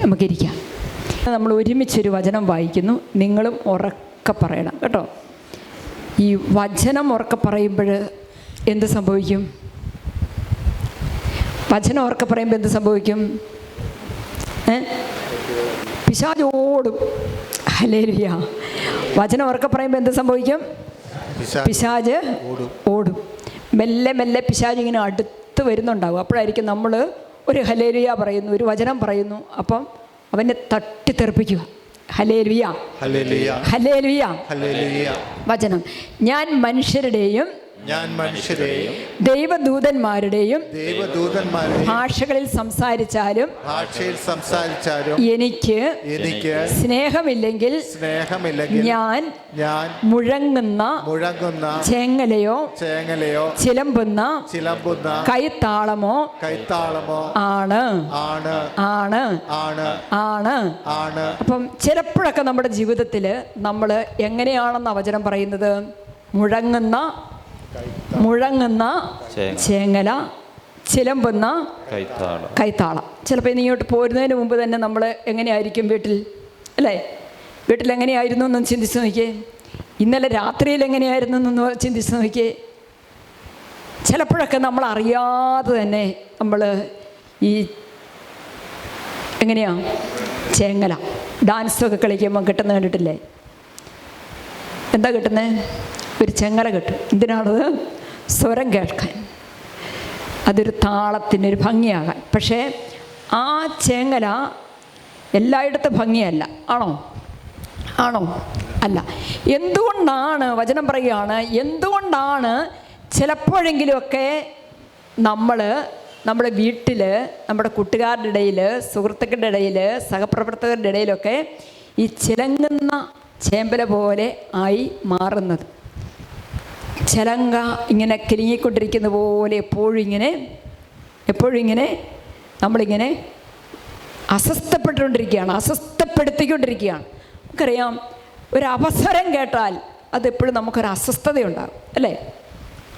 നമുക്കിരിക്കാം. നമ്മൾ ഒരുമിച്ചൊരു വചനം വായിക്കുന്നു. നിങ്ങളും ഉറക്കെ പറയണം കേട്ടോ. ഈ വചനം ഉറക്കെ പറയുമ്പോൾ എന്ത് സംഭവിക്കും? വചനം ഉറക്കെ പറയുമ്പോൾ എന്ത് സംഭവിക്കും? പിശാച് ഓടും. ഹല്ലേലൂയ. വചനം ഉറക്കെ പറയുമ്പോൾ എന്ത് സംഭവിക്കും? പിശാച് ഓടും. മെല്ലെ മെല്ലെ പിശാച് ഇങ്ങനെ അടുത്ത് വരുന്നുണ്ടാവും. അപ്പോഴായിരിക്കും നമ്മൾ ഒരു ഹല്ലേലൂയ പറയുന്നു, ഒരു വചനം പറയുന്നു, അപ്പം അവനെ തട്ടിത്തെറിപ്പിക്കുക. Hallelujah, hallelujah, hallelujah. വചനം ഞാൻ മനുഷ്യരുടെയും ദൈവദൂതന്മാരുടെയും ഭാഷകളിൽ സംസാരിച്ചാലും എനിക്ക് സ്നേഹമില്ലെങ്കിൽ ഞാൻ മുഴങ്ങുന്ന ചേങ്ങലയോ ചിലമ്പുന്ന കൈത്താളമോ ആണ്. അപ്പം ചിലപ്പോഴൊക്കെ നമ്മുടെ ജീവിതത്തിൽ നമ്മൾ എങ്ങനെയാണെന്ന വചനം പറയുന്നത്? മുഴങ്ങുന്ന ചേങ്ങല, ചിലമ്പുന്ന കൈത്താളം. ചിലപ്പോൾ ഇങ്ങോട്ട് പോരുന്നതിന് മുമ്പ് തന്നെ നമ്മൾ എങ്ങനെയായിരിക്കും വീട്ടിൽ, അല്ലേ? വീട്ടിൽ എങ്ങനെയായിരുന്നു എന്നൊന്ന് ചിന്തിച്ച് നോക്കിയേ. ഇന്നലെ രാത്രിയിൽ എങ്ങനെയായിരുന്നു എന്നൊന്ന് ചിന്തിച്ച് നോക്കിയേ. ചിലപ്പോഴൊക്കെ നമ്മൾ അറിയാതെ തന്നെ നമ്മൾ ഈ എങ്ങനെയാ ചേങ്ങല ഡാൻസൊക്കെ കളിക്കുമ്പോൾ കിട്ടുന്ന കണ്ടിട്ടില്ലേ? എന്താ കിട്ടുന്നത്? ഒരു ചെങ്ങല കിട്ടും. എന്തിനാണത്? സ്വരം കേൾക്കാൻ, അതൊരു താളത്തിനൊരു ഭംഗിയാകാൻ. പക്ഷേ ആ ചേങ്ങല എല്ലായിടത്തും ഭംഗിയല്ല. ആണോ? അല്ല. എന്തുകൊണ്ടാണ്? വചനം പറയുകയാണ്, എന്തുകൊണ്ടാണ് ചിലപ്പോഴെങ്കിലുമൊക്കെ നമ്മുടെ വീട്ടിൽ, നമ്മുടെ കൂട്ടുകാരുടെ ഇടയിൽ, സുഹൃത്തുക്കളുടെ ഇടയിൽ, സഹപ്രവർത്തകരുടെ ഇടയിലൊക്കെ ഈ ചിലങ്ങുന്ന ചേമ്പല പോലെ ആയി മാറുന്നത്? ചിലങ്ക ഇങ്ങനെ കിലുങ്ങിക്കൊണ്ടിരിക്കുന്ന പോലെ എപ്പോഴും ഇങ്ങനെ നമ്മളിങ്ങനെ അസ്വസ്ഥപ്പെടുത്തിക്കൊണ്ടിരിക്കുകയാണ്. നമുക്കറിയാം, ഒരു അവസരം കേട്ടാൽ അതെപ്പോഴും നമുക്കൊരു അസ്വസ്ഥതയുണ്ടാകും, അല്ലേ?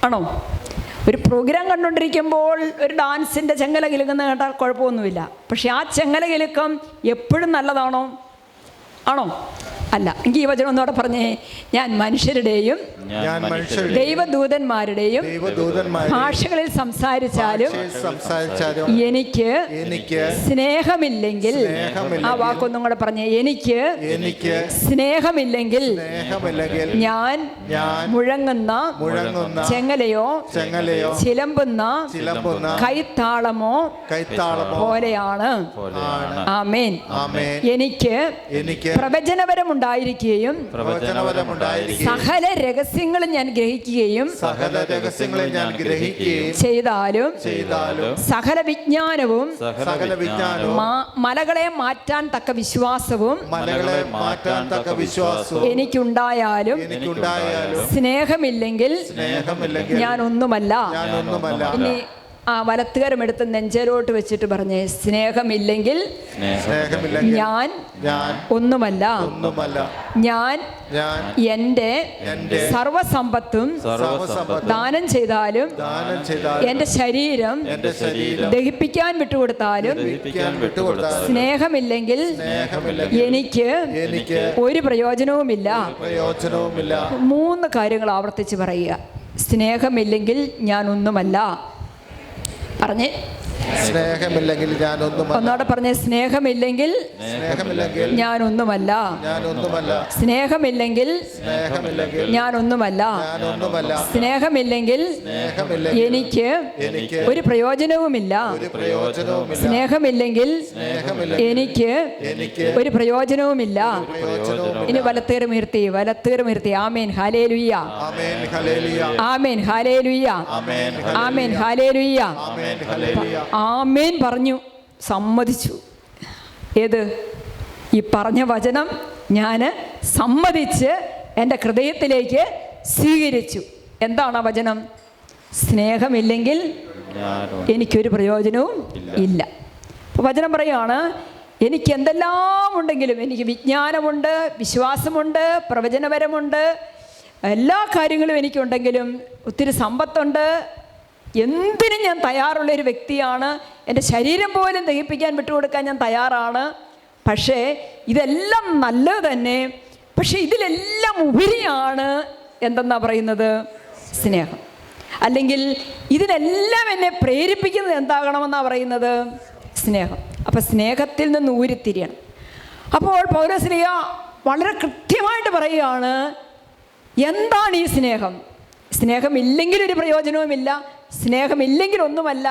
ആണോ? ഒരു പ്രോഗ്രാം കണ്ടുകൊണ്ടിരിക്കുമ്പോൾ ഒരു ഡാൻസിൻ്റെ ചെങ്ങല കിലുങ്ങുന്ന കേട്ടാൽ കുഴപ്പമൊന്നുമില്ല. പക്ഷെ ആ ചെങ്ങല കിലുക്കം എപ്പോഴും നല്ലതാണോ? അല്ല. എങ്കിൽ ഈ വചനം ഒന്നുകൂടെ പറഞ്ഞേ. ഞാൻ മനുഷ്യരുടെയും ദൈവദൂതന്മാരുടെയും ഭാഷകളിൽ സംസാരിച്ചാലും എനിക്ക് സ്നേഹമില്ലെങ്കിൽ, ആ വാക്കൊന്നും കൂടെ പറഞ്ഞേ. എനിക്ക് സ്നേഹമില്ലെങ്കിൽ ഞാൻ മുഴങ്ങുന്ന ചെങ്ങലയോ ചിലമ്പുന്ന കൈത്താളമോ പോലെയാണ്. ആമേൻ. എനിക്ക് പ്രവചനപരം ഉണ്ടായിരിക്കുകയും സകല രഹസ്യങ്ങളും ഞാൻ ഗ്രഹിക്കുകയും ചെയ്താലും സകല വിജ്ഞാനവും മലകളെ മാറ്റാൻ തക്ക വിശ്വാസവും എനിക്കുണ്ടായാലും സ്നേഹമില്ലെങ്കിൽ ഞാൻ ഒന്നുമല്ല. ഇനി ആ വലത്തുകരം എടുത്ത് നെഞ്ചേരോട്ട് വെച്ചിട്ട് പറഞ്ഞേ, സ്നേഹമില്ലെങ്കിൽ ഞാൻ ഒന്നുമല്ല. ഞാൻ എൻ്റെ സർവസമ്പത്തും ദാനം ചെയ്താലും എൻ്റെ ശരീരം ദഹിപ്പിക്കാൻ വിട്ടുകൊടുത്താലും സ്നേഹമില്ലെങ്കിൽ എനിക്ക് ഒരു പ്രയോജനവുമില്ല. 3 കാര്യങ്ങൾ ആവർത്തിച്ച് പറയുക. സ്നേഹമില്ലെങ്കിൽ ഞാൻ ഒന്നുമല്ല. പറഞ്ഞേ. സ്നേഹമില്ലെങ്കിൽ ഞാനൊന്നുമല്ല. ഒന്നോടെ പറഞ്ഞേ. സ്നേഹമില്ലെങ്കിൽ ഞാനൊന്നുമല്ല. സ്നേഹമില്ലെങ്കിൽ ഞാനൊന്നുമല്ല. സ്നേഹമില്ലെങ്കിൽ എനിക്ക് ഒരു പ്രയോജനവുമില്ല. സ്നേഹമില്ലെങ്കിൽ എനിക്ക് ഒരു പ്രയോജനവുമില്ല. ഇനി വലത്തേറുമീർത്തി. Amen hallelujah. Amen hallelujah. Amen hallelujah. Amen പറഞ്ഞു, സമ്മതിച്ചു. ഏത്? ഈ പറഞ്ഞ വചനം ഞാൻ സമ്മതിച്ച് എൻ്റെ ഹൃദയത്തിലേക്ക് സ്വീകരിച്ചു. എന്താണ് ആ വചനം? സ്നേഹമില്ലെങ്കിൽ എനിക്കൊരു പ്രയോജനവും ഇല്ല. അപ്പോൾ വചനം പറയുകയാണ്, എനിക്ക് എന്തെല്ലാം ഉണ്ടെങ്കിലും, എനിക്ക് വിജ്ഞാനമുണ്ട്, വിശ്വാസമുണ്ട്, പ്രവചനപരമുണ്ട്, എല്ലാ കാര്യങ്ങളും എനിക്കുണ്ടെങ്കിലും, ഒത്തിരി സമ്പത്തുണ്ട്, എന്തിനും ഞാൻ തയ്യാറുള്ളൊരു വ്യക്തിയാണ്. എൻ്റെ ശരീരം പോലും ദഹിപ്പിക്കാൻ വിട്ടുകൊടുക്കാൻ ഞാൻ തയ്യാറാണ്. പക്ഷേ ഇതെല്ലാം നല്ലത് തന്നെ. പക്ഷെ ഇതിലെല്ലാം ഉപരിയാണ് എന്തെന്നാ പറയുന്നത്? സ്നേഹം. അല്ലെങ്കിൽ ഇതിനെല്ലാം എന്നെ പ്രേരിപ്പിക്കുന്നത് എന്താകണമെന്നാണ് പറയുന്നത്? സ്നേഹം. അപ്പം സ്നേഹത്തിൽ നിന്ന് ഊരിത്തിരിയണം. അപ്പോൾ പൗലോസ്ലീഹ വളരെ കൃത്യമായിട്ട് പറയുകയാണ്, എന്താണ് ഈ സ്നേഹം? സ്നേഹമില്ലെങ്കിൽ ഒരു പ്രയോജനവുമില്ല, സ്നേഹമില്ലെങ്കിൽ ഒന്നുമല്ല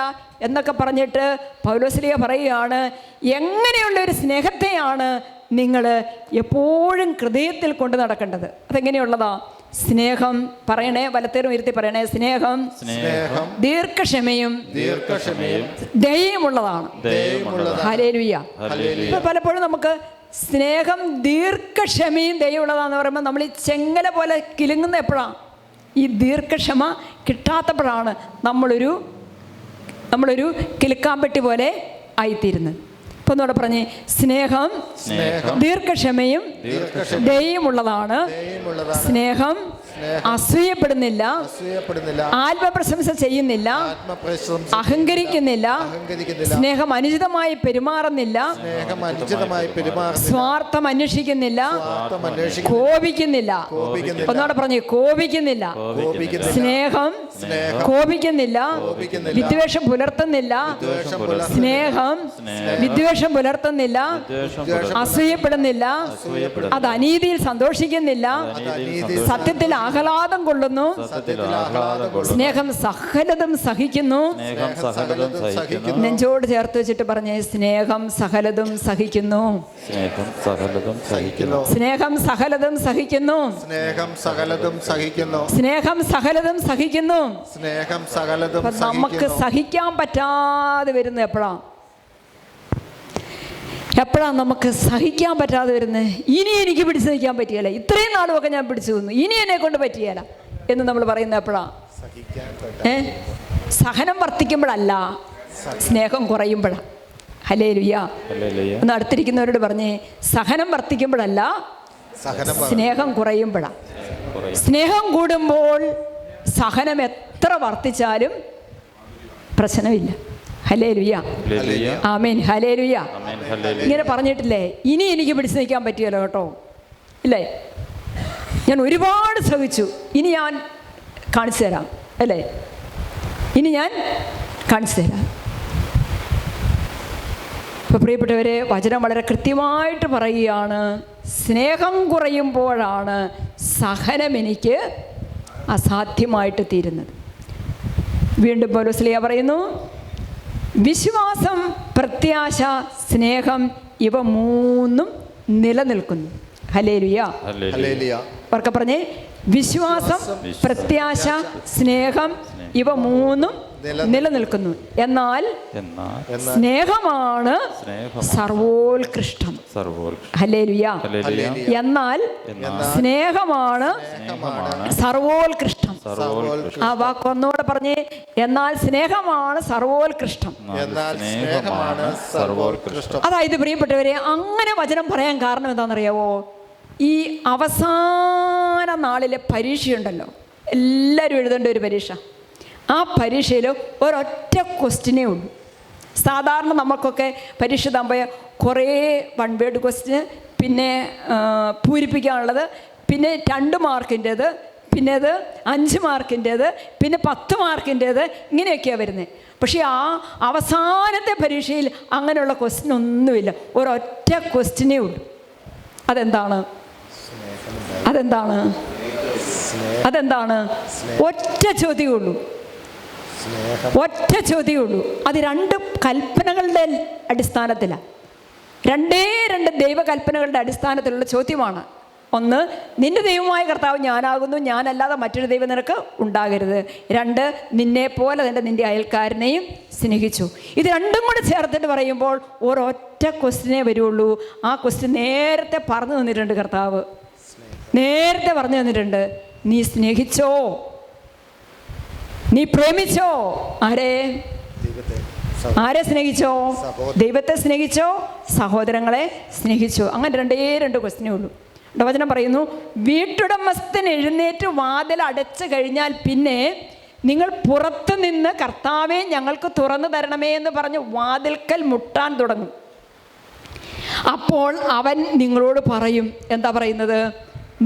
എന്നൊക്കെ പറഞ്ഞിട്ട് പൗലോസ്ലീഹ പറയുകയാണ്, എങ്ങനെയുള്ള ഒരു സ്നേഹത്തെയാണ് നിങ്ങൾ എപ്പോഴും ഹൃദയത്തിൽ കൊണ്ട് നടക്കേണ്ടത്. അതെങ്ങനെയുള്ളതാ? സ്നേഹം, പറയണേ, വലത്തേരും ഇരുത്തി പറയണേ, സ്നേഹം ദീർഘക്ഷമയും ദയയുമുള്ളതാണ്. ഹല്ലേലൂയ. ഇപ്പൊ പലപ്പോഴും നമുക്ക് സ്നേഹം ദീർഘക്ഷമയും ദയയുള്ളതാന്ന് പറയുമ്പോൾ നമ്മൾ ഈ ചെങ്ങല പോലെ കിലുങ്ങുന്ന എപ്പോഴാണ്? ഈ ദീർഘക്ഷമ കിട്ടാത്തപ്പോഴാണ് നമ്മളൊരു കിലുക്കാമ്പെട്ടി പോലെ ആയിത്തീരുന്നത്. ഇപ്പൊ ഒന്നുകൂടെ പറഞ്ഞേ, സ്നേഹം ദീർഘക്ഷമയും ദയയുമുള്ളതാണ്. സ്നേഹം അസൂയപ്പെടുന്നില്ല, ആത്മപ്രശംസ ചെയ്യുന്നില്ല, അഹങ്കരിക്കുന്നില്ല, സ്നേഹം അനുചിതമായി പെരുമാറുന്നില്ല, സ്വാർത്ഥം അന്വേഷിക്കുന്നില്ല, കോപിക്കുന്നില്ല. ഒന്നുകൂടെ പറഞ്ഞേ, കോപിക്കുന്നില്ല. സ്നേഹം കോപിക്കുന്നില്ല, വിദ്വേഷം പുലർത്തുന്നില്ല. സ്നേഹം വിദ്വേഷം പുലർത്തുന്നില്ല, അസൂയപ്പെടുന്നില്ല, അത് അനീതിയിൽ സന്തോഷിക്കുന്നില്ല, സത്യത്തിൽ ആഹ്ലാദം കൊള്ളുന്നു. സ്നേഹം സകലതും സഹിക്കുന്നു. നെഞ്ചോട് ചേർത്ത് വെച്ചിട്ട് പറഞ്ഞേ, സ്നേഹം സകലതും സഹിക്കുന്നു. സ്നേഹം സകലതും സഹിക്കുന്നു. സ്നേഹം സകലതും സഹിക്കുന്നു. സ്നേഹം സകലതും സഹിക്കുന്നു. സ്നേഹം സകലതും സഹിക്കുന്നു. സ്നേഹം സകലതും നമുക്ക് സഹിക്കാൻ പറ്റാതെ വരുന്നത് എപ്പോഴാണ് നമുക്ക് സഹിക്കാൻ പറ്റാതെ വരുന്നത്? ഇനി എനിക്ക് പിടിച്ചു നിൽക്കാൻ പറ്റിയല്ല, ഇത്രയും നാളുമൊക്കെ ഞാൻ പിടിച്ചു നിന്നു, ഇനി എന്നെ കൊണ്ട് പറ്റിയല്ല എന്ന് നമ്മൾ പറയുന്നത് എപ്പോഴാ? സഹനം വർദ്ധിക്കുമ്പോഴല്ല, സ്നേഹം കുറയുമ്പോഴാണ്. ഹല്ലേലൂയ. ഒന്ന് അടുത്തിരിക്കുന്നവരോട് പറഞ്ഞേ, സഹനം വർദ്ധിക്കുമ്പോഴല്ല, സ്നേഹം കുറയുമ്പോഴാണ്. സ്നേഹം കൂടുമ്പോൾ സഹനം എത്ര വർദ്ധിച്ചാലും പ്രശ്നമില്ല. Hallelujah, amen, hallelujah. ഇങ്ങനെ പറഞ്ഞിട്ടില്ലേ, ഇനി എനിക്ക് പിടിച്ചു നിൽക്കാൻ പറ്റിയല്ലോ കേട്ടോ, ഇല്ലേ? ഞാൻ ഒരുപാട് സഹിച്ചു, ഇനി ഞാൻ കാണിച്ചു തരാം, അല്ലേ? ഇനി ഞാൻ കാണിച്ചു തരാം. അപ്പോൾ പ്രിയപ്പെട്ടവരെ, വചനം വളരെ കൃത്യമായിട്ട് പറയുകയാണ്, സ്നേഹം കുറയുമ്പോഴാണ് സഹനം എനിക്ക് അസാധ്യമായിട്ട് തീരുന്നത്. വീണ്ടും പൗലോസ്ലീഹ പറയുന്നു, വിശ്വാസം, പ്രത്യാശ, സ്നേഹം ഇവ മൂന്നും നിലനിൽക്കുന്നു. ഹല്ലേലൂയ. അവർക്ക് പറഞ്ഞേ, വിശ്വാസം, പ്രത്യാശ, സ്നേഹം ഇവ മൂന്നും നിലനിൽക്കുന്നു. എന്നാൽ സ്നേഹമാണ് സർവോത്കൃഷ്ടം. ഹല്ലേലൂയ. എന്നാൽ സ്നേഹമാണ് സർവോത്കൃഷ്ടം. ആ വാക്ക് ഒന്നുകൂടെ പറഞ്ഞേ, എന്നാൽ സ്നേഹമാണ് സർവോത്കൃഷ്ടം. അതായത് പ്രിയപ്പെട്ടവരെ, അങ്ങനെ വചനം പറയാൻ കാരണം എന്താണെന്നറിയാവോ? ഈ അവസാന നാളിലെ പരീക്ഷയുണ്ടല്ലോ, എല്ലാവരും എഴുതേണ്ട ഒരു പരീക്ഷ. ആ പരീക്ഷയിൽ ഒരൊറ്റ ക്വസ്റ്റ്യനേ ഉള്ളൂ. സാധാരണ നമുക്കൊക്കെ പരീക്ഷ താകുമ്പോൾ കുറേ 1 വേർഡ് ക്വസ്റ്റ്യൻ, പിന്നെ പൂരിപ്പിക്കാനുള്ളത്, പിന്നെ 2 മാർക്കിൻ്റേത്, പിന്നെ അത് 5 മാർക്കിൻ്റേത്, പിന്നെ 10 മാർക്കിൻ്റേത്, ഇങ്ങനെയൊക്കെയാണ് വരുന്നത്. പക്ഷേ ആ അവസാനത്തെ പരീക്ഷയിൽ അങ്ങനെയുള്ള ക്വസ്റ്റ്യൻ ഒന്നുമില്ല, ഒരൊറ്റ ക്വസ്റ്റ്യനേ ഉള്ളൂ. അതെന്താണ്? ഒറ്റ ചോദ്യമേ ഉള്ളൂ. അത് 2 കൽപ്പനകളുടെ അടിസ്ഥാനത്തിലാണ്, 2 ദൈവകൽപ്പനകളുടെ അടിസ്ഥാനത്തിലുള്ള ചോദ്യമാണ്. ഒന്ന്, നിന്റെ ദൈവമായ കർത്താവ് ഞാനാകുന്നു, ഞാനല്ലാതെ മറ്റൊരു ദൈവം നിനക്ക് ഉണ്ടാകരുത്. 2, നിന്നെ പോലെ തന്നെ നിന്റെ അയൽക്കാരനെയും സ്നേഹിച്ചു. ഇത് 2ഉം കൂടെ ചേർത്തിട്ട് പറയുമ്പോൾ ഒരൊറ്റ ക്വസ്റ്റ്യനേ വരുള്ളൂ. ആ ക്വസ്റ്റ്യൻ നേരത്തെ പറഞ്ഞു തന്നിട്ടുണ്ട് കർത്താവ്, നേരത്തെ പറഞ്ഞു തന്നിട്ടുണ്ട്. നീ സ്നേഹിച്ചോ? നീ പ്രേമിച്ചോ? ആരെ സ്നേഹിച്ചോ? ദൈവത്തെ സ്നേഹിച്ചോ? സഹോദരങ്ങളെ സ്നേഹിച്ചോ? അങ്ങനെ 2 ക്വസ്റ്റ്യനേ ഉള്ളൂ. വചനം പറയുന്നു, വീട്ടുടമസ്ഥൻ എഴുന്നേറ്റ് വാതിൽ അടച്ചു കഴിഞ്ഞാൽ പിന്നെ നിങ്ങൾ പുറത്തു നിന്ന് കർത്താവേ ഞങ്ങൾക്ക് തുറന്നു തരണമേ എന്ന് പറഞ്ഞ് വാതിൽക്കൽ മുട്ടാൻ തുടങ്ങും. അപ്പോൾ അവൻ നിങ്ങളോട് പറയും, എന്താ പറയുന്നത്?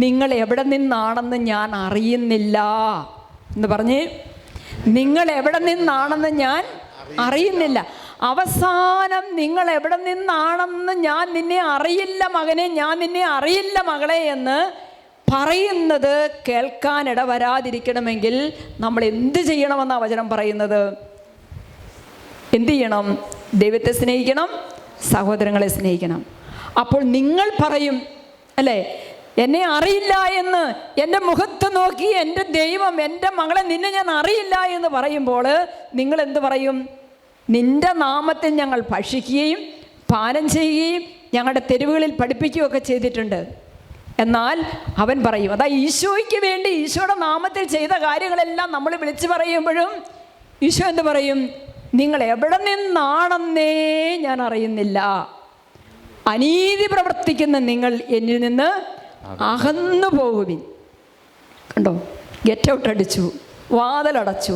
നിങ്ങൾ എവിടെ നിന്നാണെന്ന് ഞാൻ അറിയുന്നില്ല എന്ന് പറഞ്ഞ്, നിങ്ങൾ എവിടെ നിന്നാണെന്ന് ഞാൻ അറിയുന്നില്ല. അവസാനം നിങ്ങൾ എവിടെ നിന്നാണെന്ന് ഞാൻ നിന്നെ അറിയില്ല മകനെ, ഞാൻ നിന്നെ അറിയില്ല മകളെ എന്ന് പറയുന്നത് കേൾക്കാനിട വരാതിരിക്കണമെങ്കിൽ നമ്മൾ എന്ത് ചെയ്യണമെന്നാണ് വചനം പറയുന്നത്? എന്ത് ചെയ്യണം? ദൈവത്തെ സ്നേഹിക്കണം, സഹോദരങ്ങളെ സ്നേഹിക്കണം. അപ്പോൾ നിങ്ങൾ പറയും അല്ലേ, എന്നെ അറിയില്ല എന്ന്, എൻ്റെ മുഖത്ത് നോക്കി എൻ്റെ ദൈവം, എൻ്റെ മകളെ നിന്നെ ഞാൻ അറിയില്ല എന്ന് പറയുമ്പോൾ നിങ്ങൾ എന്ത് പറയും? നിൻ്റെ നാമത്തിൽ ഞങ്ങൾ ഭക്ഷിക്കുകയും പാനം ചെയ്യുകയും ഞങ്ങളുടെ തെരുവുകളിൽ പഠിപ്പിക്കുകയൊക്കെ ചെയ്തിട്ടുണ്ട്. എന്നാൽ അവൻ പറയും, അതാ ഈശോയ്ക്ക് വേണ്ടി ഈശോയുടെ നാമത്തിൽ ചെയ്ത കാര്യങ്ങളെല്ലാം നമ്മൾ വിളിച്ചു പറയുമ്പോഴും ഈശോ എന്ത് പറയും? നിങ്ങൾ എവിടെ നിന്നാണെന്നേ ഞാൻ അറിയുന്നില്ല. അനീതി പ്രവർത്തിക്കുന്ന നിങ്ങൾ എന്നിൽ നിന്ന് അകന്നു പോകുവിൻ. കണ്ടോ? ഗെറ്റ് ഔട്ട് അടിച്ചു, വാതിലടച്ചു,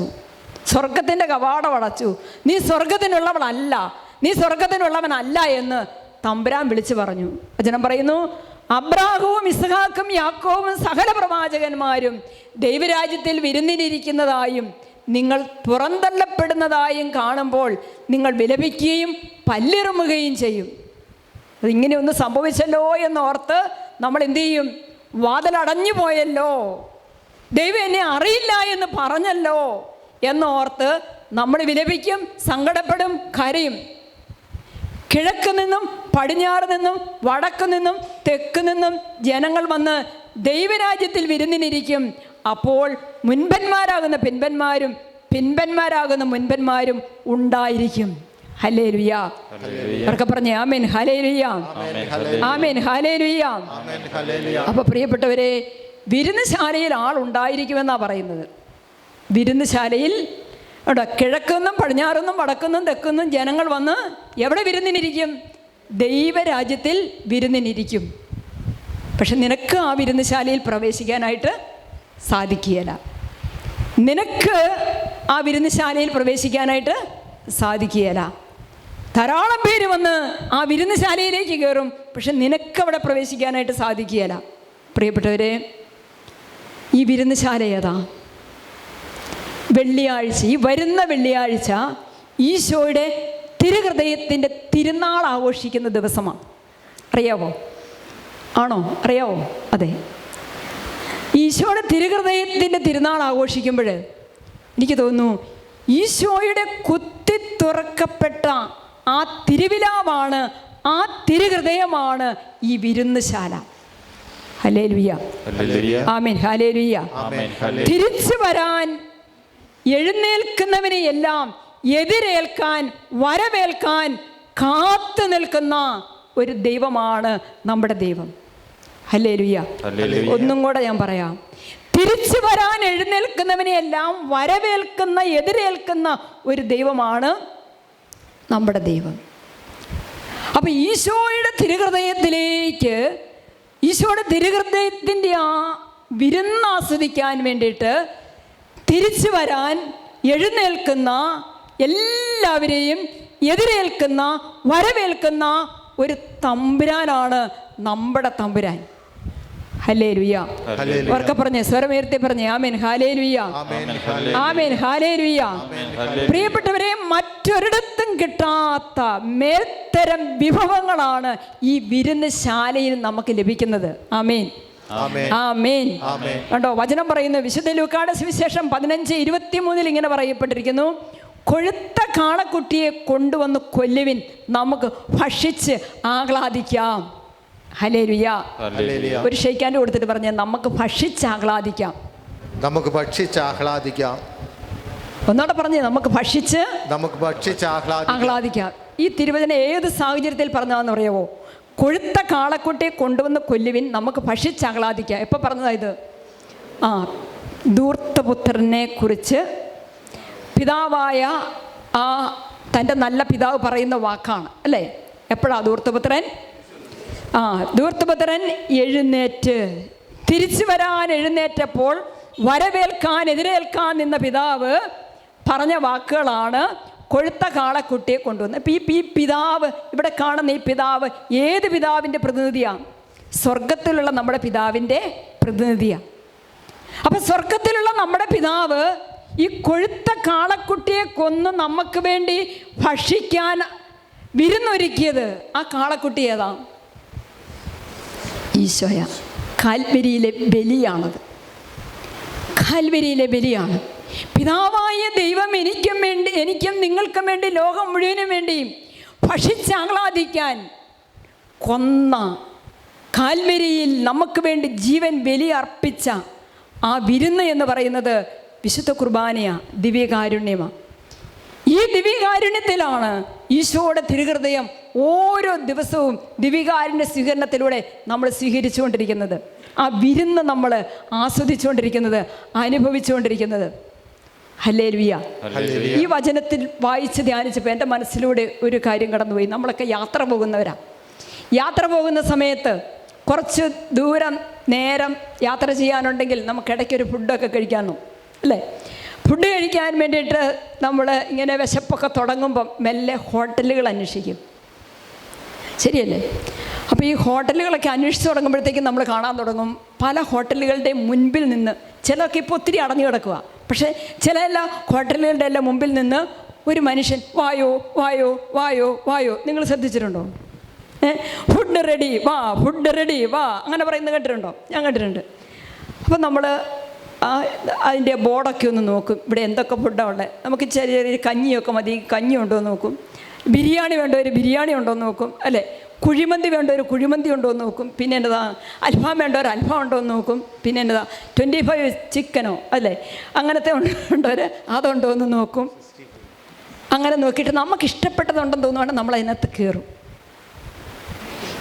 സ്വർഗത്തിൻ്റെ കവാടം അടച്ചു. നീ സ്വർഗത്തിനുള്ളവളല്ല, നീ സ്വർഗത്തിനുള്ളവനല്ല എന്ന് തമ്പുരാൻ വിളിച്ചു പറഞ്ഞു. വചനം പറയുന്നു, അബ്രാഹവും ഇസ്ഹാക്കും യാക്കോബും സകല പ്രവാചകന്മാരും ദൈവരാജ്യത്തിൽ വിരുന്നിനിരിക്കുന്നതായും നിങ്ങൾ പുറന്തള്ളപ്പെടുന്നതായും കാണുമ്പോൾ നിങ്ങൾ വിലപിക്കുകയും പല്ലിറുമുകയും ചെയ്യും. അതിങ്ങനെ ഒന്ന് സംഭവിച്ചല്ലോ എന്നോർത്ത് നമ്മൾ എന്തു ചെയ്യും? വാതിലടഞ്ഞു പോയല്ലോ, ദൈവം എന്നെ അറിയില്ല എന്ന് പറഞ്ഞല്ലോ എന്നോർത്ത് നമ്മൾ വിലപിക്കും, സങ്കടപ്പെടും, കരയും. കിഴക്ക് നിന്നും പടിഞ്ഞാറ് നിന്നും വടക്ക് നിന്നും തെക്ക് നിന്നും ജനങ്ങൾ വന്ന് ദൈവരാജ്യത്തിൽ വിരുന്നിനിരിക്കും. അപ്പോൾ മുൻപന്മാരാകുന്ന പിൻപന്മാരും പിൻപന്മാരാകുന്ന മുൻപന്മാരും ഉണ്ടായിരിക്കും. ഹല്ലേലൂയ. അവർക്ക് പറഞ്ഞേ ആമേൻ ഹല്ലേലൂയ, ആമേൻ ഹല്ലേലൂയ. അപ്പോൾ പ്രിയപ്പെട്ടവരെ, വിരുന്നുശാലയിൽ ആളുണ്ടായിരിക്കുമെന്നാണ് പറയുന്നത്. വിരുന്നുശാലയിൽ കിഴക്കുനിന്നും പടിഞ്ഞാറുനിന്നും വടക്കുനിന്നും തെക്കുനിന്നും ജനങ്ങൾ വന്ന് എവിടെ വിരുന്നിനിരിക്കും? ദൈവരാജ്യത്തിൽ വിരുന്നിനിരിക്കും. പക്ഷെ നിനക്ക് ആ വിരുന്നുശാലയിൽ പ്രവേശിക്കാനായിട്ട് സാധിക്കുകയില്ല. നിനക്ക് ആ വിരുന്നുശാലയിൽ പ്രവേശിക്കാനായിട്ട് സാധിക്കുകയില്ല. ധാരാളം പേര് വന്ന് ആ വിരുന്നുശാലയിലേക്ക് കയറും, പക്ഷെ നിനക്കവിടെ പ്രവേശിക്കാനായിട്ട് സാധിക്കുകയില്ല. പ്രിയപ്പെട്ടവരെ, ഈ വിരുന്നുശാല ഏതാ? വെള്ളിയാഴ്ച, ഈ വരുന്ന വെള്ളിയാഴ്ച ഈശോയുടെ തിരുഹൃദയത്തിൻ്റെ തിരുനാൾ ആഘോഷിക്കുന്ന ദിവസമാണ്. അറിയാവോ? ആണോ? അറിയാവോ? അതെ. ഈശോയുടെ തിരുഹൃദയത്തിൻ്റെ തിരുനാൾ ആഘോഷിക്കുമ്പോൾ എനിക്ക് തോന്നുന്നു ഈശോയുടെ കുത്തി തുറക്കപ്പെട്ട ആ തിരുവിലാവാണ്, ആ തിരുഹൃദയമാണ് ഈ വിരുന്നുശാല. Hallelujah, amen hallelujah. തിരിച്ചു വരാൻ എഴുന്നേൽക്കുന്നവനെ എല്ലാം എതിരേൽക്കാൻ, വരവേൽക്കാൻ കാത്തു നിൽക്കുന്ന ഒരു ദൈവമാണ് നമ്മുടെ ദൈവം. ഹല്ലേലൂയ. ഒന്നും കൂടെ ഞാൻ പറയാം. തിരിച്ചു വരാൻ എഴുന്നേൽക്കുന്നവനെ എല്ലാം വരവേൽക്കുന്ന, എതിരേൽക്കുന്ന ഒരു ദൈവമാണ് നമ്മുടെ ദൈവം. അപ്പം ഈശോയുടെ തിരുഹൃദയത്തിലേക്ക്, ഈശോയുടെ തിരുഹൃദയത്തിൻ്റെ ആ വിരുന്ന് ആസ്വദിക്കാൻ വേണ്ടിയിട്ട് തിരിച്ചു വരാൻ എഴുന്നേൽക്കുന്ന എല്ലാവരെയും എതിരേൽക്കുന്ന, വരവേൽക്കുന്ന ഒരു തമ്പുരാനാണ് നമ്മുടെ തമ്പുരാൻ. ഹല്ലേലൂയ. ഉറക്കെ പറഞ്ഞേ, സ്വരമുയർത്തി പറഞ്ഞേ ആമേൻ ഹല്ലേലൂയ, ആമേൻ ഹല്ലേലൂയ. പ്രിയപ്പെട്ടവരെ, മറ്റൊരിടത്തും കിട്ടാത്ത മേൽത്തരം വിഭവങ്ങളാണ് ഈ വിരുന്നുശാലയിൽ നമുക്ക് ലഭിക്കുന്നത്. ആമേൻ, ആമേൻ. കണ്ടോ? വചനം പറയുന്നു, വിശുദ്ധ ലൂക്കായുടെ സുവിശേഷം 15:23 ഇങ്ങനെ പറയപ്പെട്ടിരിക്കുന്നു, കൊഴുത്ത കാളക്കുട്ടിയെ കൊണ്ടുവന്ന് കൊല്ലുവിൻ, നമുക്ക് ഭക്ഷിച്ച് ആഹ്ലാദിക്കാം. ഹല്ലേലൂയ. ഒരു ഷെയ്ക്കാൻ്റെ കൊടുത്തിട്ട് പറഞ്ഞ, നമുക്ക് ഭക്ഷിച്ച് ആഹ്ലാദിക്കാം, നമുക്ക് ഭക്ഷിച്ച് ആഹ്ലാദിക്കാം. ഒന്നോടെ പറഞ്ഞേ, നമുക്ക് ഭക്ഷിച്ച് ആഹ്ലാദിക്കാം. ഈ തിരുവചനം ഏത് സാഹചര്യത്തിൽ പറഞ്ഞതാണെന്ന് അറിയാവോ? കൊഴുത്ത കാളക്കുട്ടിയെ കൊണ്ടുവന്ന് കൊല്ലുവിൻ, നമുക്ക് ഭക്ഷിച്ച് ആഹ്ലാദിക്കാം. എപ്പോൾ പറഞ്ഞതായത്? ധൂർത്തപുത്രനെ കുറിച്ച് പിതാവായ ആ തൻ്റെ നല്ല പിതാവ് പറയുന്ന വാക്കാണ് അല്ലേ? എപ്പോഴാണ് ധൂർത്തപുത്രൻ? ധൂർത്തപുത്രൻ എഴുന്നേറ്റ് തിരിച്ചു വരാൻ എഴുന്നേറ്റപ്പോൾ വരവേൽക്കാൻ, എതിരേൽക്കാൻ നിന്ന പിതാവ് പറഞ്ഞ വാക്കുകളാണ്, കൊഴുത്ത കാളക്കുട്ടിയെ കൊണ്ടുവന്ന്. ഈ പിതാവ്, ഇവിടെ കാണുന്ന ഈ പിതാവ് ഏത് പിതാവിൻ്റെ പ്രതിനിധിയാണ്? സ്വർഗത്തിലുള്ള നമ്മുടെ പിതാവിൻ്റെ പ്രതിനിധിയാണ്. അപ്പം സ്വർഗത്തിലുള്ള നമ്മുടെ പിതാവ് ഈ കൊഴുത്ത കാളക്കുട്ടിയെ കൊന്ന് നമുക്ക് വേണ്ടി ഭക്ഷിക്കാൻ വിരുന്നൊരുക്കിയത്. ആ കാളക്കുട്ടി ഏതാ? ഈശോയ. കാൽവരിയിലെ ബലിയാണത്. കാൽവരിയിലെ ബലിയാണ്. പിതാവായ ദൈവം എനിക്കും നിങ്ങൾക്കും വേണ്ടി, ലോകം മുഴുവനും വേണ്ടിയും ഭക്ഷിച്ചാഹ്ലാദിക്കാൻ കൊന്ന, കാൽവരിയിൽ നമുക്ക് വേണ്ടി ജീവൻ ബലി അർപ്പിച്ച ആ വിരുന്ന് എന്ന് പറയുന്നത് വിശുദ്ധ കുർബാനയാണ്, ദിവ്യകാരുണ്യമാണ്. ഈ ദിവ്യകാരുണ്യത്തിലാണ് ഈശോയുടെ തിരുഹൃദയം ഓരോ ദിവസവും ദിവ്യകാരുണ്യ സ്വീകരണത്തിലൂടെ നമ്മൾ സ്വീകരിച്ചുകൊണ്ടിരിക്കുന്നത്. ആ വിരുന്ന് നമ്മൾ ആസ്വദിച്ചുകൊണ്ടിരിക്കുന്നത്, അനുഭവിച്ചുകൊണ്ടിരിക്കുന്നത്. ഹല്ലേലൂയ. ഈ വചനത്തിൽ വായിച്ച് ധ്യാനിച്ചപ്പോൾ എൻ്റെ മനസ്സിലൂടെ ഒരു കാര്യം കടന്നുപോയി. നമ്മളൊക്കെ യാത്ര പോകുന്നവരാണ്. യാത്ര പോകുന്ന സമയത്ത് കുറച്ച് ദൂരം നേരം യാത്ര ചെയ്യാനുണ്ടെങ്കിൽ നമുക്കിടയ്ക്കൊരു ഫുഡൊക്കെ കഴിക്കാമെന്നു അല്ലേ? ഫുഡ് കഴിക്കാൻ വേണ്ടിയിട്ട് നമ്മൾ ഇങ്ങനെ വിശപ്പൊക്കെ തുടങ്ങുമ്പം മെല്ലെ ഹോട്ടലുകൾ അന്വേഷിക്കും, ശരിയല്ലേ? അപ്പോൾ ഈ ഹോട്ടലുകളൊക്കെ അന്വേഷിച്ച് തുടങ്ങുമ്പോഴത്തേക്കും നമ്മൾ കാണാൻ തുടങ്ങും പല ഹോട്ടലുകളുടെ മുൻപിൽ നിന്ന്, ചിലർക്ക് ഇപ്പോൾ ഒത്തിരി അടഞ്ഞു കിടക്കുക, പക്ഷേ ചില എല്ലാ ഹോട്ടലുകളുടെ എല്ലാം മുമ്പിൽ നിന്ന് ഒരു മനുഷ്യൻ വായോ വായോ വായോ വായോ. നിങ്ങൾ ശ്രദ്ധിച്ചിട്ടുണ്ടോ? ഫുഡ് റെഡി വാ, ഫുഡ് റെഡി വാ, അങ്ങനെ പറയുന്നത് കേട്ടിട്ടുണ്ടോ? ഞാൻ കേട്ടിട്ടുണ്ട്. അപ്പം നമ്മൾ അതിൻ്റെ ബോർഡൊക്കെ ഒന്ന് നോക്കും, ഇവിടെ എന്തൊക്കെ ഫുഡാണ് ഉള്ളത്. നമുക്ക് ചെറിയ ചെറിയ കഞ്ഞിയൊക്കെ മതി, കഞ്ഞി ഉണ്ടോ എന്ന് നോക്കും. ബിരിയാണി വേണ്ട ഒരു ബിരിയാണി ഉണ്ടോ എന്ന് നോക്കും, അല്ലേ? കുഴിമന്തി വേണ്ട ഒരു കുഴിമന്തി ഉണ്ടോ എന്ന് നോക്കും. പിന്നെ എന്നതാ അൽഫാം വേണ്ട ഒരു അൽഫാം ഉണ്ടോ എന്ന് നോക്കും. പിന്നെ എന്നതാ 25 ചിക്കനോ അല്ലേ അങ്ങനത്തെ ഉണ്ടോ അതുണ്ടോ എന്ന് നോക്കും. അങ്ങനെ നോക്കിയിട്ട് നമുക്ക് ഇഷ്ടപ്പെട്ടതുണ്ടെന്ന് തോന്നുവാണെങ്കിൽ നമ്മൾ അതിനകത്ത് കയറും.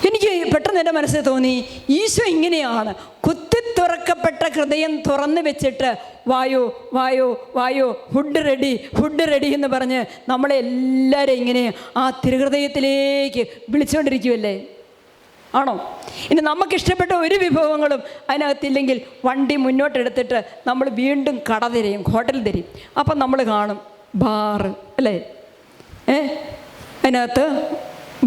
എനിക്ക് പെട്ടെന്ന് എൻ്റെ മനസ്സിൽ തോന്നി, ഈശോ ഇങ്ങനെയാണ് കുത്തി തുറക്കപ്പെട്ട ഹൃദയം തുറന്ന് വെച്ചിട്ട് വായോ വായോ വായോ, ഫുഡ് റെഡി ഫുഡ് റെഡി എന്ന് പറഞ്ഞ് നമ്മളെല്ലാവരും ഇങ്ങനെ ആ തിരുഹൃദയത്തിലേക്ക് വിളിച്ചുകൊണ്ടിരിക്കുമല്ലേ? ആണോ? ഇനി നമുക്കിഷ്ടപ്പെട്ട ഒരു വിഭവങ്ങളും അതിനകത്തില്ലെങ്കിൽ വണ്ടി മുന്നോട്ടെടുത്തിട്ട് നമ്മൾ വീണ്ടും കട തിരയും, ഹോട്ടൽ തിരയും. അപ്പം നമ്മൾ കാണും ബാറ് അല്ലേ? അതിനകത്ത്